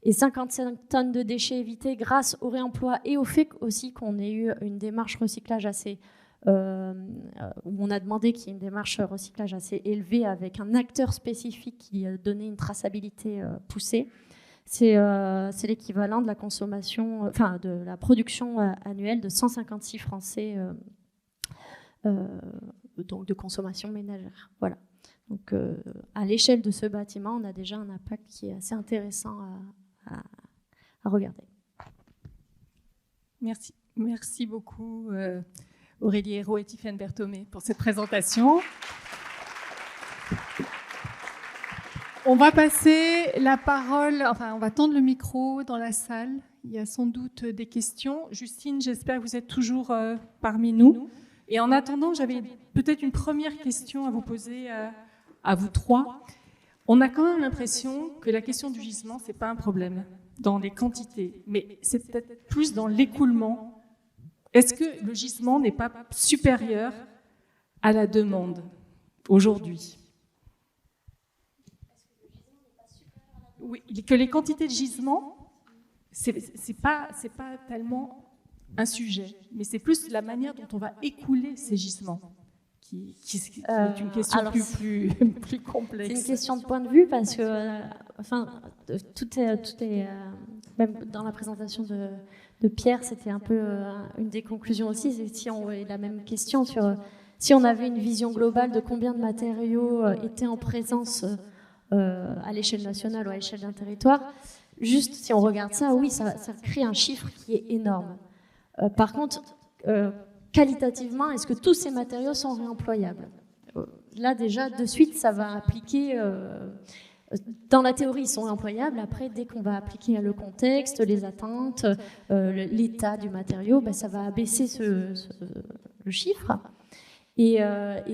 Et 55 tonnes de déchets évités grâce au réemploi et au fait aussi qu'on ait eu une démarche recyclage assez... où on a demandé qu'il y ait une démarche recyclage assez élevée avec un acteur spécifique qui donnait une traçabilité poussée. C'est l'équivalent de la consommation, de la production annuelle de 156 Français donc de consommation ménagère. Voilà. Donc, à l'échelle de ce bâtiment, on a déjà un impact qui est assez intéressant à regarder. Merci. Merci beaucoup, Aurélie Hérault et Tiffaine Berthomé, pour cette présentation. On va passer la parole, on va tendre le micro dans la salle. Il y a sans doute des questions. Justine, j'espère que vous êtes toujours parmi nous. Et en attendant, j'avais peut-être une première question à vous poser à vous trois. On a quand même l'impression que la question du gisement, ce n'est pas un problème dans les quantités, mais c'est peut-être plus dans l'écoulement. Est-ce que le gisement n'est pas supérieur à la demande aujourd'hui ? Oui, que les quantités de gisement, c'est pas tellement un sujet, mais c'est plus la manière dont on va écouler ces gisements qui est une question plus complexe. C'est une question de point de vue parce que, tout est même dans la présentation de Pierre, c'était un peu une des conclusions aussi. C'est si on avait la même question sur si on avait une vision globale de combien de matériaux étaient en présence à l'échelle nationale ou à l'échelle d'un territoire. Juste, si on regarde ça, oui, ça crée un chiffre qui est énorme. Par contre, qualitativement, est-ce que tous ces matériaux sont réemployables ? Là, déjà, de suite, ça va appliquer... dans la théorie, ils sont réemployables. Après, dès qu'on va appliquer le contexte, les attentes, l'état du matériau, ça va abaisser le chiffre. Et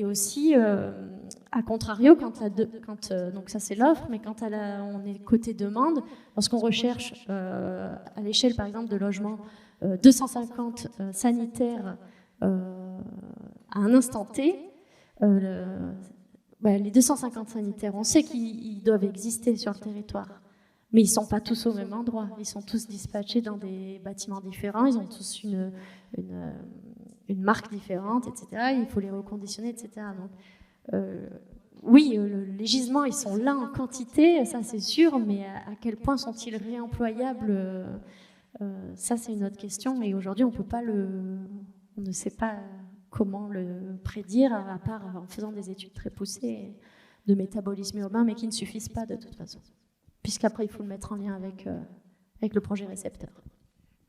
aussi, à contrario, donc ça c'est l'offre, mais quand on est côté demande, lorsqu'on recherche à l'échelle, par exemple, de logement 250 sanitaires à un instant T, les 250 sanitaires, on sait qu'ils doivent exister sur le territoire, mais ils ne sont pas tous au même endroit. Ils sont tous dispatchés dans des bâtiments différents, ils ont tous une marque différente, etc. Il faut les reconditionner, etc. Donc, oui, les gisements, ils sont là en quantité, ça c'est sûr, mais à quel point sont-ils réemployables ? Ça, c'est une autre question, mais aujourd'hui, on ne sait pas comment le prédire, à part en faisant des études très poussées de métabolisme urbain, mais qui ne suffisent pas de toute façon, puisqu'après, il faut le mettre en lien avec le projet récepteur.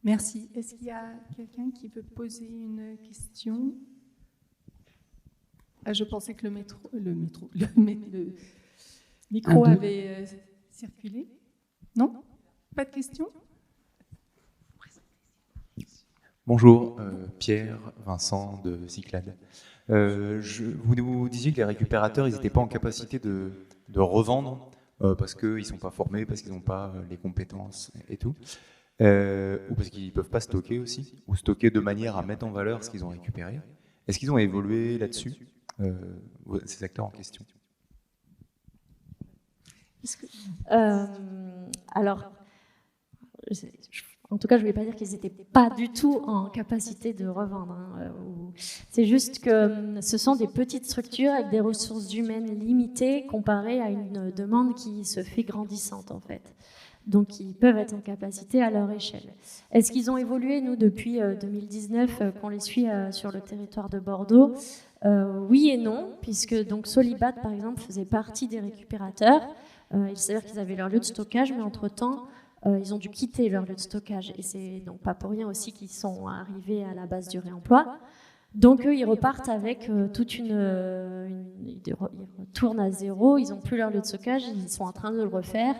Merci. Est-ce qu'il y a quelqu'un qui veut poser une question ? Je pensais que le micro avait circulé. Non ? Pas de questions? Bonjour, Pierre Vincent de Cyclade. Vous nous disiez que les récupérateurs, ils n'étaient pas en capacité de revendre parce qu'ils ne sont pas formés, parce qu'ils n'ont pas les compétences et tout, ou parce qu'ils ne peuvent pas stocker aussi, ou stocker de manière à mettre en valeur ce qu'ils ont récupéré. Est-ce qu'ils ont évolué là-dessus, ces acteurs en question? Alors, en tout cas, je ne vais pas dire qu'ils n'étaient pas du tout en capacité de revendre. Hein. C'est juste que ce sont des petites structures avec des ressources humaines limitées comparées à une demande qui se fait grandissante, en fait. Donc, ils peuvent être en capacité à leur échelle. Est-ce qu'ils ont évolué, nous, depuis 2019, qu'on les suit sur le territoire de Bordeaux? Oui et non, puisque donc Solibat, par exemple, faisait partie des récupérateurs. Il s'avère qu'ils avaient leur lieu de stockage, mais entre-temps, ils ont dû quitter leur lieu de stockage. Et c'est donc pas pour rien aussi qu'ils sont arrivés à la base du réemploi. Donc eux, ils repartent avec ils retournent à zéro, ils n'ont plus leur lieu de stockage, ils sont en train de le refaire.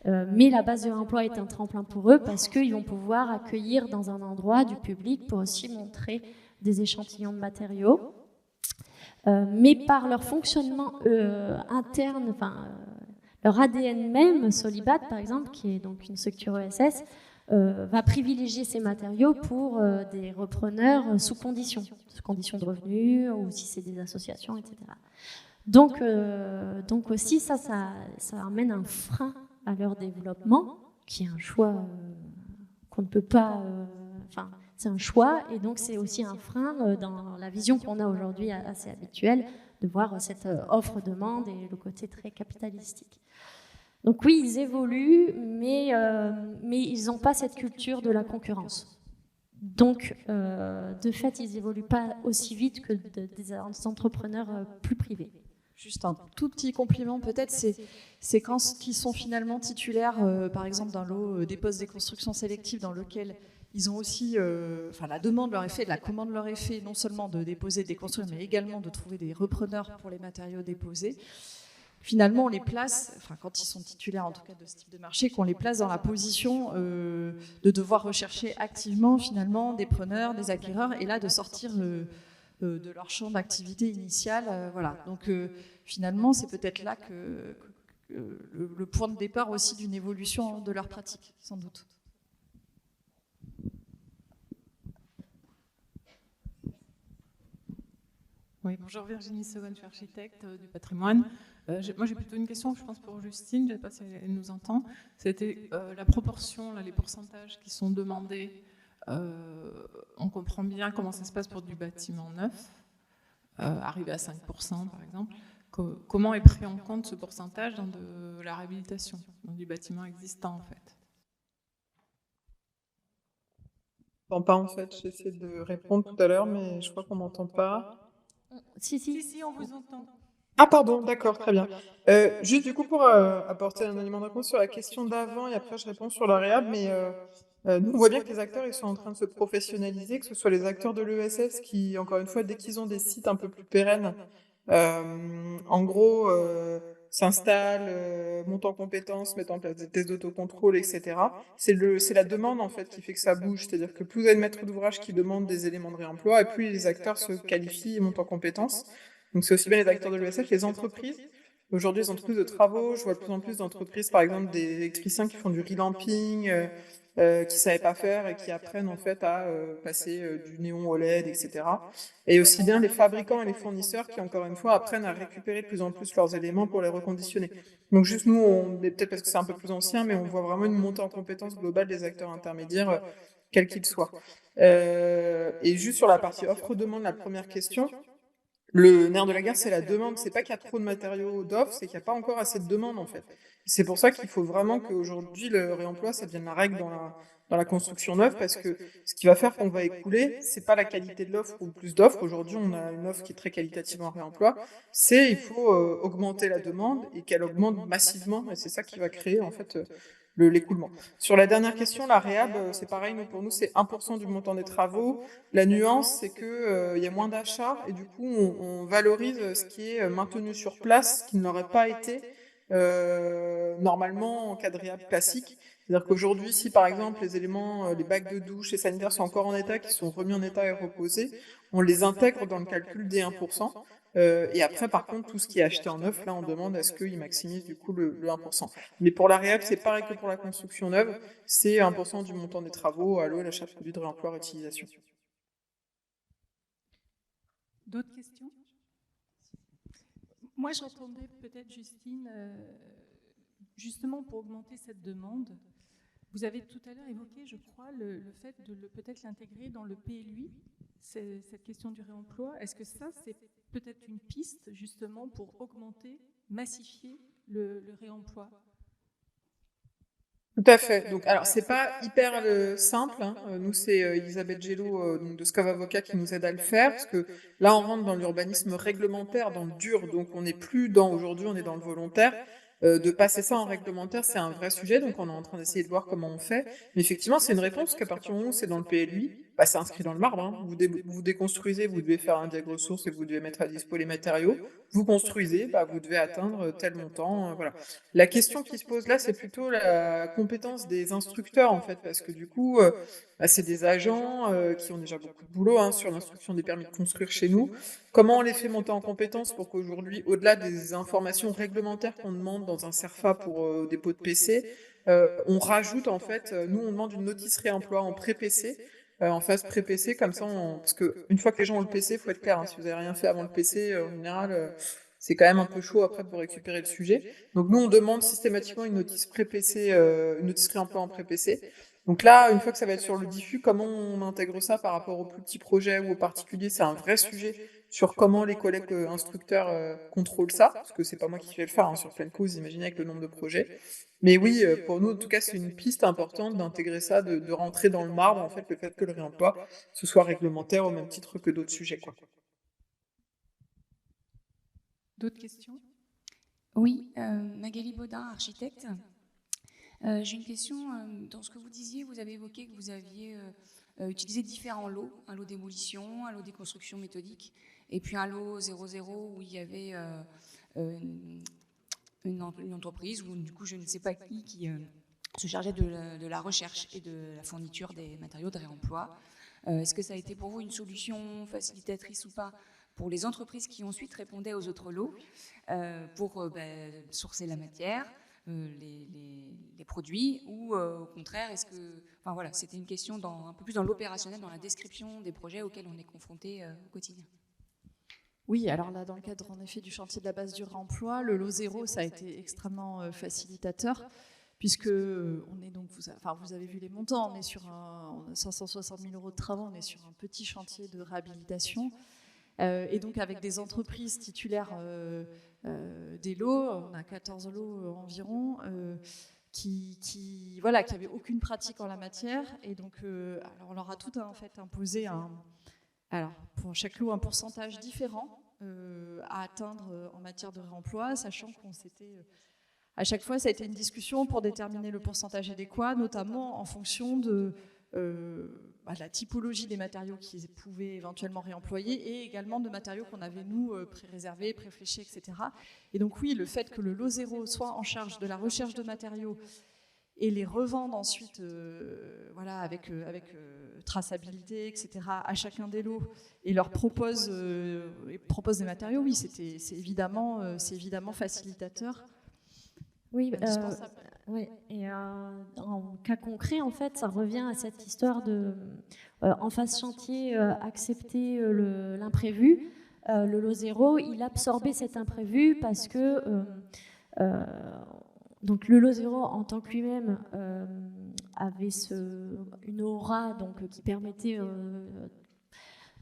Mais la base du réemploi est un tremplin pour eux parce qu'ils vont pouvoir accueillir dans un endroit du public pour aussi montrer des échantillons de matériaux. Mais par leur fonctionnement interne, leur ADN même, Solibat par exemple, qui est donc une structure ESS, va privilégier ces matériaux pour des repreneurs sous conditions de revenus, ou si c'est des associations, etc. Donc aussi, ça amène un frein à leur développement, qui est un choix qu'on ne peut pas... c'est un choix, et donc c'est aussi un frein dans la vision qu'on a aujourd'hui assez habituelle, de voir cette offre-demande et le côté très capitalistique. Donc oui, ils évoluent, mais ils n'ont pas cette culture de la concurrence. Donc, de fait, ils n'évoluent pas aussi vite que des entrepreneurs plus privés. Juste un tout petit compliment, peut-être, c'est quand ils sont finalement titulaires, par exemple, d'un lot des postes des constructions sélectives dans lequel ils ont aussi, la demande leur est faite, la commande leur est faite, non seulement de déposer, de déconstruire, mais également de trouver des repreneurs pour les matériaux déposés. Finalement, on les place, quand ils sont titulaires en tout cas de ce type de marché, qu'on les place dans la position de devoir rechercher activement finalement des preneurs, des acquéreurs, et là de sortir de leur champ d'activité initiale. Voilà. Donc finalement, c'est peut-être là que le point de départ aussi d'une évolution de leur pratique, sans doute. Oui, bonjour Virginie Segon, je suis architecte du patrimoine. Moi j'ai plutôt une question, je pense pour Justine, je ne sais pas si elle nous entend. C'était la proportion, là, les pourcentages qui sont demandés. On comprend bien comment ça se passe pour du bâtiment neuf, arrivé à 5% par exemple. Comment est pris en compte ce pourcentage dans de la réhabilitation, dans du bâtiment existant en fait? Je m'entends pas en fait, j'ai essayé de répondre tout à l'heure, mais je crois qu'on m'entend pas. Si, on vous entend. Ah pardon, d'accord, très bien. Juste du coup pour apporter un élément de réponse sur la question d'avant et après je réponds sur la réhab, mais nous on voit bien que les acteurs ils sont en train de se professionnaliser, que ce soit les acteurs de l'ESS qui, encore une fois, dès qu'ils ont des sites un peu plus pérennes, en gros s'installent, montent en compétences, mettent en place des tests d'autocontrôle, etc. C'est la demande en fait qui fait que ça bouge, c'est-à-dire que plus vous avez de maîtres d'ouvrage qui demandent des éléments de réemploi, et plus les acteurs se qualifient et montent en compétences. Donc c'est aussi bien les acteurs de l'ESF, les entreprises. Aujourd'hui, les entreprises de travaux, je vois de plus en plus d'entreprises, par exemple des électriciens qui font du relamping, qui ne savaient pas faire et qui apprennent en fait à passer du néon au LED, etc. Et aussi bien les fabricants et les fournisseurs qui, encore une fois, apprennent à récupérer de plus en plus leurs éléments pour les reconditionner. Donc juste nous, peut-être parce que c'est un peu plus ancien, mais on voit vraiment une montée en compétences globale des acteurs intermédiaires, quels qu'ils soient. Et juste sur la partie offre-demande, la première question, le nerf de la guerre, c'est la demande. C'est pas qu'il y a trop de matériaux d'offres, c'est qu'il n'y a pas encore assez de demande, en fait. C'est pour ça qu'il faut vraiment qu'aujourd'hui, le réemploi, ça devienne la règle dans la construction neuve, parce que ce qui va faire qu'on va écouler, c'est pas la qualité de l'offre ou plus d'offres. Aujourd'hui, on a une offre qui est très qualitative en réemploi. Il faut augmenter la demande et qu'elle augmente massivement, et c'est ça qui va créer, en fait, l'écoulement. Sur la dernière question, la réhab, c'est pareil, pour nous, c'est 1% du montant des travaux. La nuance, c'est que y a moins d'achats et du coup, on valorise ce qui est maintenu sur place, ce qui ne l'aurait pas été normalement en cas de réhab classique. C'est-à-dire qu'aujourd'hui, si par exemple les éléments, les bacs de douche et sanitaires sont encore en état, qui sont remis en état et reposés, on les intègre dans le calcul des 1%. Et après, par contre, tout ce qui est acheté en neuf, là, on demande à ce qu'ils maximisent du coup le 1%. Mais pour la réhab, c'est pareil que pour la construction neuve, c'est 1% du montant des travaux à l'eau et la charge produit de réemploi réutilisation. D'autres questions? Moi, j'entendais peut-être, Justine, justement pour augmenter cette demande, vous avez tout à l'heure évoqué, je crois, le fait de peut-être l'intégrer dans le PLUI, cette question du réemploi. Est-ce que ça, c'est peut-être une piste, justement, pour augmenter, massifier le réemploi? Tout à fait. Donc, alors, c'est pas hyper simple, hein. Nous, c'est Elisabeth Gello donc de Scov Avocat qui nous aide à le faire, parce que là, on rentre dans l'urbanisme réglementaire, dans le dur, donc on n'est plus dans aujourd'hui, on est dans le volontaire. De passer ça en réglementaire, c'est un vrai sujet, donc on est en train d'essayer de voir comment on fait. Mais effectivement, c'est une réponse qu'à partir du moment où c'est dans le PLUI, bah, c'est inscrit dans le marbre, hein. Vous déconstruisez, vous devez faire un diag ressources et vous devez mettre à dispo les matériaux. Vous construisez, bah, vous devez atteindre tel montant, voilà. La question qui se pose là, c'est plutôt la compétence des instructeurs, en fait, parce que du coup, bah, c'est des agents qui ont déjà beaucoup de boulot hein, sur l'instruction des permis de construire chez nous. Comment on les fait monter en compétences pour qu'aujourd'hui, au-delà des informations réglementaires qu'on demande dans un CERFA pour dépôt de PC, on rajoute en fait, nous on demande une notice réemploi en pré-PC, en phase pré-PC, comme ça, parce que une fois que les gens ont le PC, il faut être clair, hein, si vous n'avez rien fait avant le PC, en général, c'est quand même un peu chaud après pour récupérer le sujet. Donc nous, on demande systématiquement une notice pré-PC, une notice réemploi en pré-PC. Donc là, une fois que ça va être sur le diffus, comment on intègre ça par rapport aux plus petits projets ou aux particuliers, c'est un vrai sujet sur comment les collègues instructeurs contrôlent ça, parce que c'est pas moi qui vais le faire hein, sur pleine cause, imaginez avec le nombre de projets. Mais oui, pour nous, en tout cas, c'est une piste importante d'intégrer ça, de rentrer dans le marbre, en fait, le fait que le réemploi, ce soit réglementaire au même titre que d'autres sujets, quoi. D'autres questions? Oui, Magali Baudin, architecte. J'ai une question. Dans ce que vous disiez, vous avez évoqué que vous aviez utilisé différents lots. Un lot démolition, un lot déconstruction méthodique, et puis un lot 0-0 où il y avait une entreprise, ou du coup je ne sais pas qui se chargeait de la recherche et de la fourniture des matériaux de réemploi. Est-ce que ça a été pour vous une solution facilitatrice ou pas pour les entreprises qui ensuite répondaient aux autres lots pour sourcer la matière, les produits, ou au contraire, est-ce que, enfin voilà, c'était une question un peu plus dans l'opérationnel, dans la description des projets auxquels on est confronté au quotidien. Oui, alors là, dans le cadre en effet du chantier de la base du réemploi, le lot 0, ça a été extrêmement facilitateur, puisque on est donc, vous avez vu les montants, on est sur 560 000 € de travaux, on est sur un petit chantier de réhabilitation. Et donc avec des entreprises titulaires des lots, on a 14 lots environ, qui n'avaient aucune pratique en la matière. Et donc alors on leur a tout en fait imposé pour chaque lot un pourcentage différent à atteindre en matière de réemploi, sachant qu'on s'était... à chaque fois, ça a été une discussion pour déterminer le pourcentage adéquat, notamment en fonction de la typologie des matériaux qu'ils pouvaient éventuellement réemployer et également de matériaux qu'on avait, nous, pré-réservés, pré-fléchés, etc. Et donc oui, le fait que le lot 0 soit en charge de la recherche de matériaux et les revendre ensuite avec traçabilité, etc., à chacun des lots, et leur propose des matériaux, oui, c'est évidemment facilitateur. Oui, ouais. Et en cas concret, en fait, ça revient à cette histoire de, en phase chantier, accepter l'imprévu. Le lot 0, il absorbait cet imprévu parce que donc le lot 0 en tant que lui-même avait une aura donc, qui permettait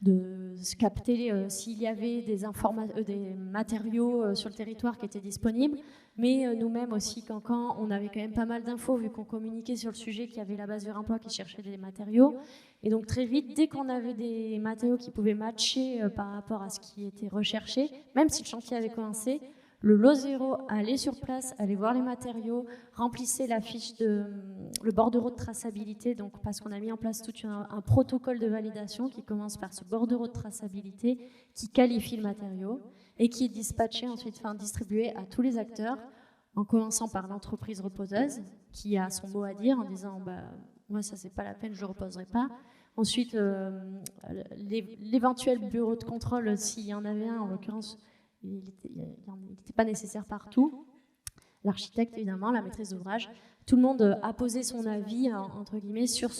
de capter s'il y avait des matériaux sur le territoire qui étaient disponibles, mais nous-mêmes aussi, quand on avait quand même pas mal d'infos, vu qu'on communiquait sur le sujet, qu'il y avait la base du réemploi qui cherchait des matériaux. Et donc très vite, dès qu'on avait des matériaux qui pouvaient matcher par rapport à ce qui était recherché, même si le chantier avait commencé, le lot 0 allait sur place, allait voir les matériaux, remplissait la fiche le bordereau de traçabilité, donc parce qu'on a mis en place tout un protocole de validation qui commence par ce bordereau de traçabilité qui qualifie le matériau et qui est dispatché ensuite, distribué à tous les acteurs en commençant par l'entreprise reposeuse, qui a son mot à dire en disant moi ça c'est pas la peine, je ne reposerai pas. Ensuite, l'éventuel bureau de contrôle, s'il y en avait un, en l'occurrence, il n'était pas nécessaire partout. L'architecte, évidemment, la maîtrise d'ouvrage, tout le monde a posé son avis, entre guillemets, sur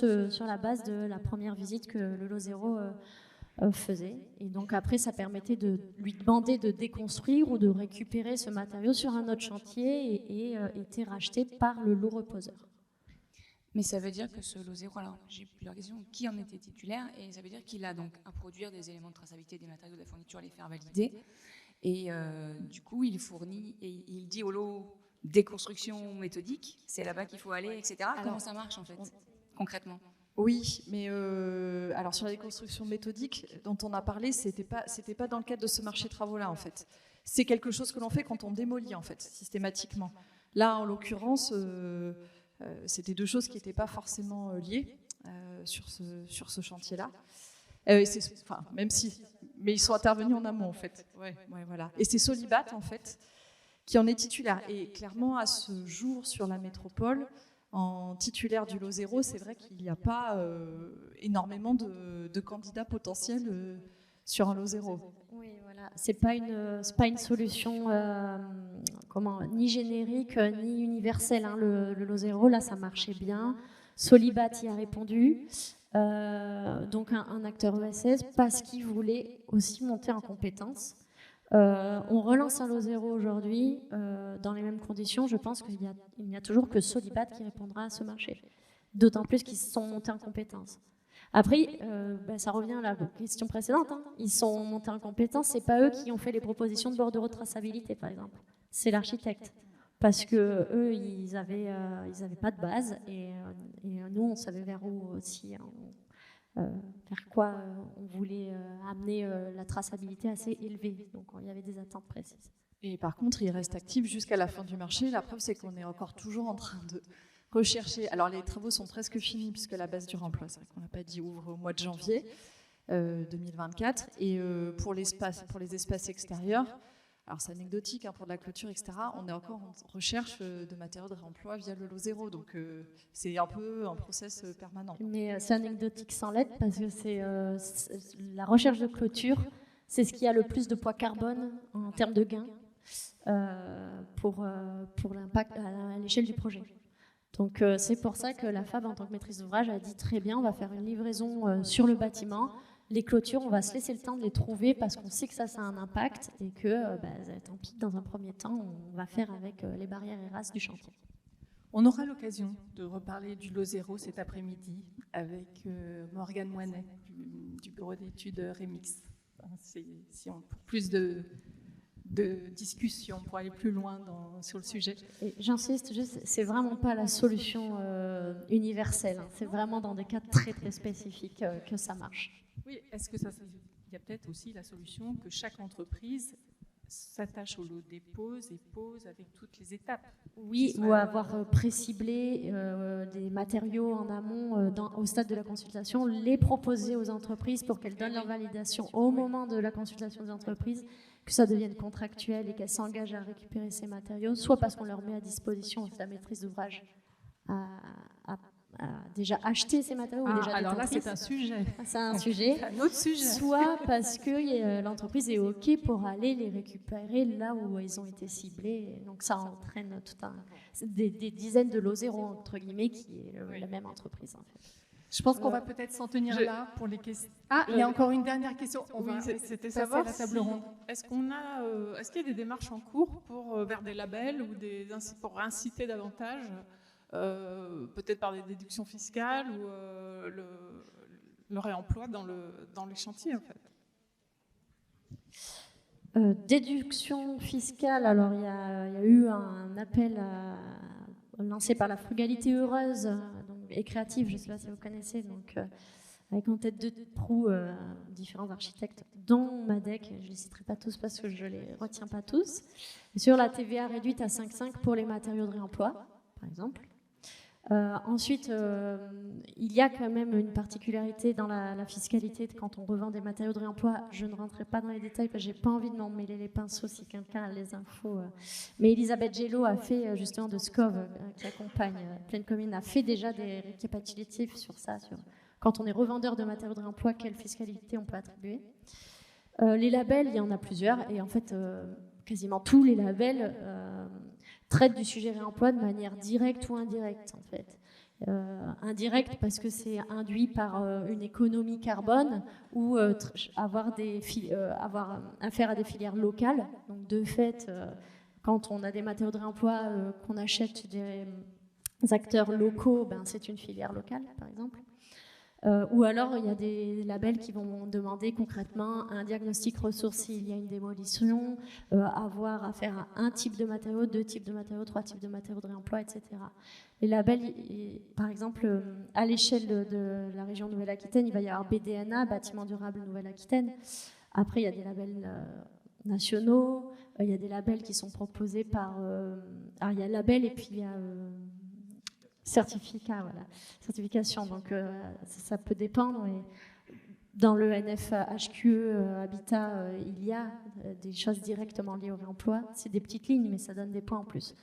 la base de la première visite que le Lozero faisait. Et donc après, ça permettait de lui demander de déconstruire ou de récupérer ce matériau sur un autre chantier et était racheté par le lot reposeur. Mais ça veut dire que ce Lozero, alors j'ai plusieurs questions, qui en était titulaire? Et ça veut dire qu'il a donc à produire des éléments de traçabilité des matériaux de la fourniture, les faire valider. Et du coup, il fournit, et il dit au lot déconstruction méthodique, c'est là-bas qu'il faut aller, etc. Alors, comment ça marche en fait, concrètement? Oui, mais alors sur la déconstruction méthodique dont on a parlé, c'était pas dans le cadre de ce marché travaux-là en fait. C'est quelque chose que l'on fait quand on démolit en fait, systématiquement. Là, en l'occurrence, c'était deux choses qui n'étaient pas forcément liées sur ce chantier-là. Même si, mais ils sont intervenus en amont en fait. Ouais, voilà. Et c'est Solibat en fait qui en est titulaire. Et clairement, à ce jour, sur la métropole, en titulaire du Lozero, c'est vrai qu'il n'y a pas énormément de candidats potentiels sur un Lozero. Oui, voilà. C'est pas une solution ni générique ni universelle. Hein. Le Lozero, là, ça marchait bien. Solibat y a répondu. Donc un acteur ESS parce qu'il voulait aussi monter en compétences. On relance un Lozero aujourd'hui dans les mêmes conditions. Je pense qu'il n'y a toujours que Solibat qui répondra à ce marché. D'autant plus qu'ils sont montés en compétences. Après, ça revient à la question précédente. Hein. Ils sont montés en compétences. C'est pas eux qui ont fait les propositions de bordereau de traçabilité, par exemple. C'est l'architecte. Parce que eux, ils avaient pas de base et nous, on savait vers où aussi, vers quoi on voulait amener la traçabilité assez élevée. Donc, il y avait des attentes précises. Et par contre, il reste actif jusqu'à la fin du marché. La preuve, c'est qu'on est encore toujours en train de rechercher. Alors, les travaux sont presque finis puisque la base du remploi, c'est vrai qu'on n'a pas dit, ouvre au mois de janvier 2024. Et pour les espaces extérieurs, alors c'est anecdotique pour de la clôture, etc. On est encore en recherche de matériaux de réemploi via le Lozero. Donc c'est un peu un process permanent. Mais c'est anecdotique sans lettre parce que c'est la recherche de clôture, c'est ce qui a le plus de poids carbone en termes de gains pour l'impact à l'échelle du projet. Donc c'est pour ça que la FAB en tant que maîtrise d'ouvrage a dit très bien, on va faire une livraison sur le bâtiment. Les clôtures, on va se laisser le temps de les trouver parce qu'on sait que ça a un impact et que, tant pis, dans un premier temps, on va faire avec les barrières ERAS du chantier. On aura l'occasion de reparler du Lozero cet après-midi avec Morgane Moinet du bureau d'études Remix. Pour plus de discussion, pour aller plus loin sur le sujet. Et j'insiste juste, c'est vraiment pas la solution universelle. Hein. C'est vraiment dans des cas très très spécifiques que ça marche. Oui, est-ce que il y a peut-être aussi la solution que chaque entreprise s'attache au lot dépose et pose avec toutes les étapes? Oui, ou avoir pré-ciblé des matériaux en amont au stade de la consultation, les proposer aux entreprises pour qu'elles donnent leur validation au moment de la consultation des entreprises, que ça devienne contractuel et qu'elles s'engagent à récupérer ces matériaux, soit parce qu'on leur met à disposition la maîtrise d'ouvrage à déjà acheter ces matériaux ou déjà alors là, c'est un sujet. C'est un sujet. Un autre sujet. Soit parce que l'entreprise est OK pour aller les récupérer là où ils ont été ciblés. Donc ça entraîne des dizaines de Lozero, entre guillemets, qui est la même entreprise, en fait. Je pense qu'on va peut-être s'en tenir là pour les questions. Il y a encore une dernière question. C'était savoir la table ronde. Est-ce qu'il y a des démarches en cours vers des labels ou pour inciter davantage peut-être par des déductions fiscales ou le réemploi dans les chantiers en fait? Déduction fiscale, alors il y a eu un appel lancé par la Frugalité Heureuse et Créative, je ne sais pas si vous connaissez, donc avec en tête de proue différents architectes, dont Madec, je ne les citerai pas tous parce que je ne les retiens pas tous, sur la TVA réduite à 5,5 pour les matériaux de réemploi, par exemple. Ensuite, il y a quand même une particularité dans la fiscalité quand on revend des matériaux de réemploi. Je ne rentrerai pas dans les détails parce que je n'ai pas envie de m'en mêler les pinceaux si quelqu'un a les infos. Mais Elisabeth Gello a fait justement de SCOV, qui accompagne Pleine Commune, a fait déjà des récapitulatifs sur ça, sur quand on est revendeur de matériaux de réemploi, quelle fiscalité on peut attribuer. Les labels, il y en a plusieurs et en fait, quasiment tous les labels traitent du sujet réemploi de manière directe ou indirecte en fait. Indirect parce que c'est induit par une économie carbone ou avoir affaire à des filières locales. Donc de fait, quand on a des matériaux de réemploi qu'on achète des acteurs locaux, ben, c'est une filière locale par exemple. Ou alors, il y a des labels qui vont demander concrètement un diagnostic ressources s'il y a une démolition, avoir affaire à un type de matériaux, 2 types de matériaux, 3 types de matériaux de réemploi, etc. Les labels, par exemple, à l'échelle de la région Nouvelle-Aquitaine, il va y avoir BDNA, Bâtiment durable Nouvelle-Aquitaine. Après, il y a des labels nationaux, il y a des labels qui sont proposés par... alors, il y a label et puis il y a... certificat, voilà. Certification, donc ça peut dépendre. Et dans le NFHQE Habitat, il y a des choses directement liées au réemploi. C'est des petites lignes, mais ça donne des points en plus.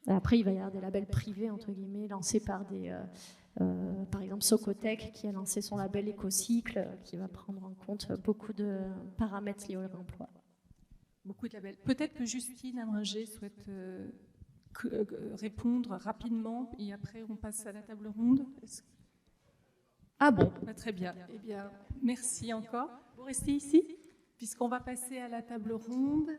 Après, il va y avoir des labels privés, entre guillemets, lancés par des... par exemple, Socotec, qui a lancé son label Écocycle, qui va prendre en compte beaucoup de paramètres liés au réemploi. Beaucoup de labels. Peut-être que Justine Amringer souhaite... répondre rapidement et après on passe à la table ronde. Ah bon, bah très bien. Eh bien, merci encore. Vous restez ici puisqu'on va passer à la table ronde.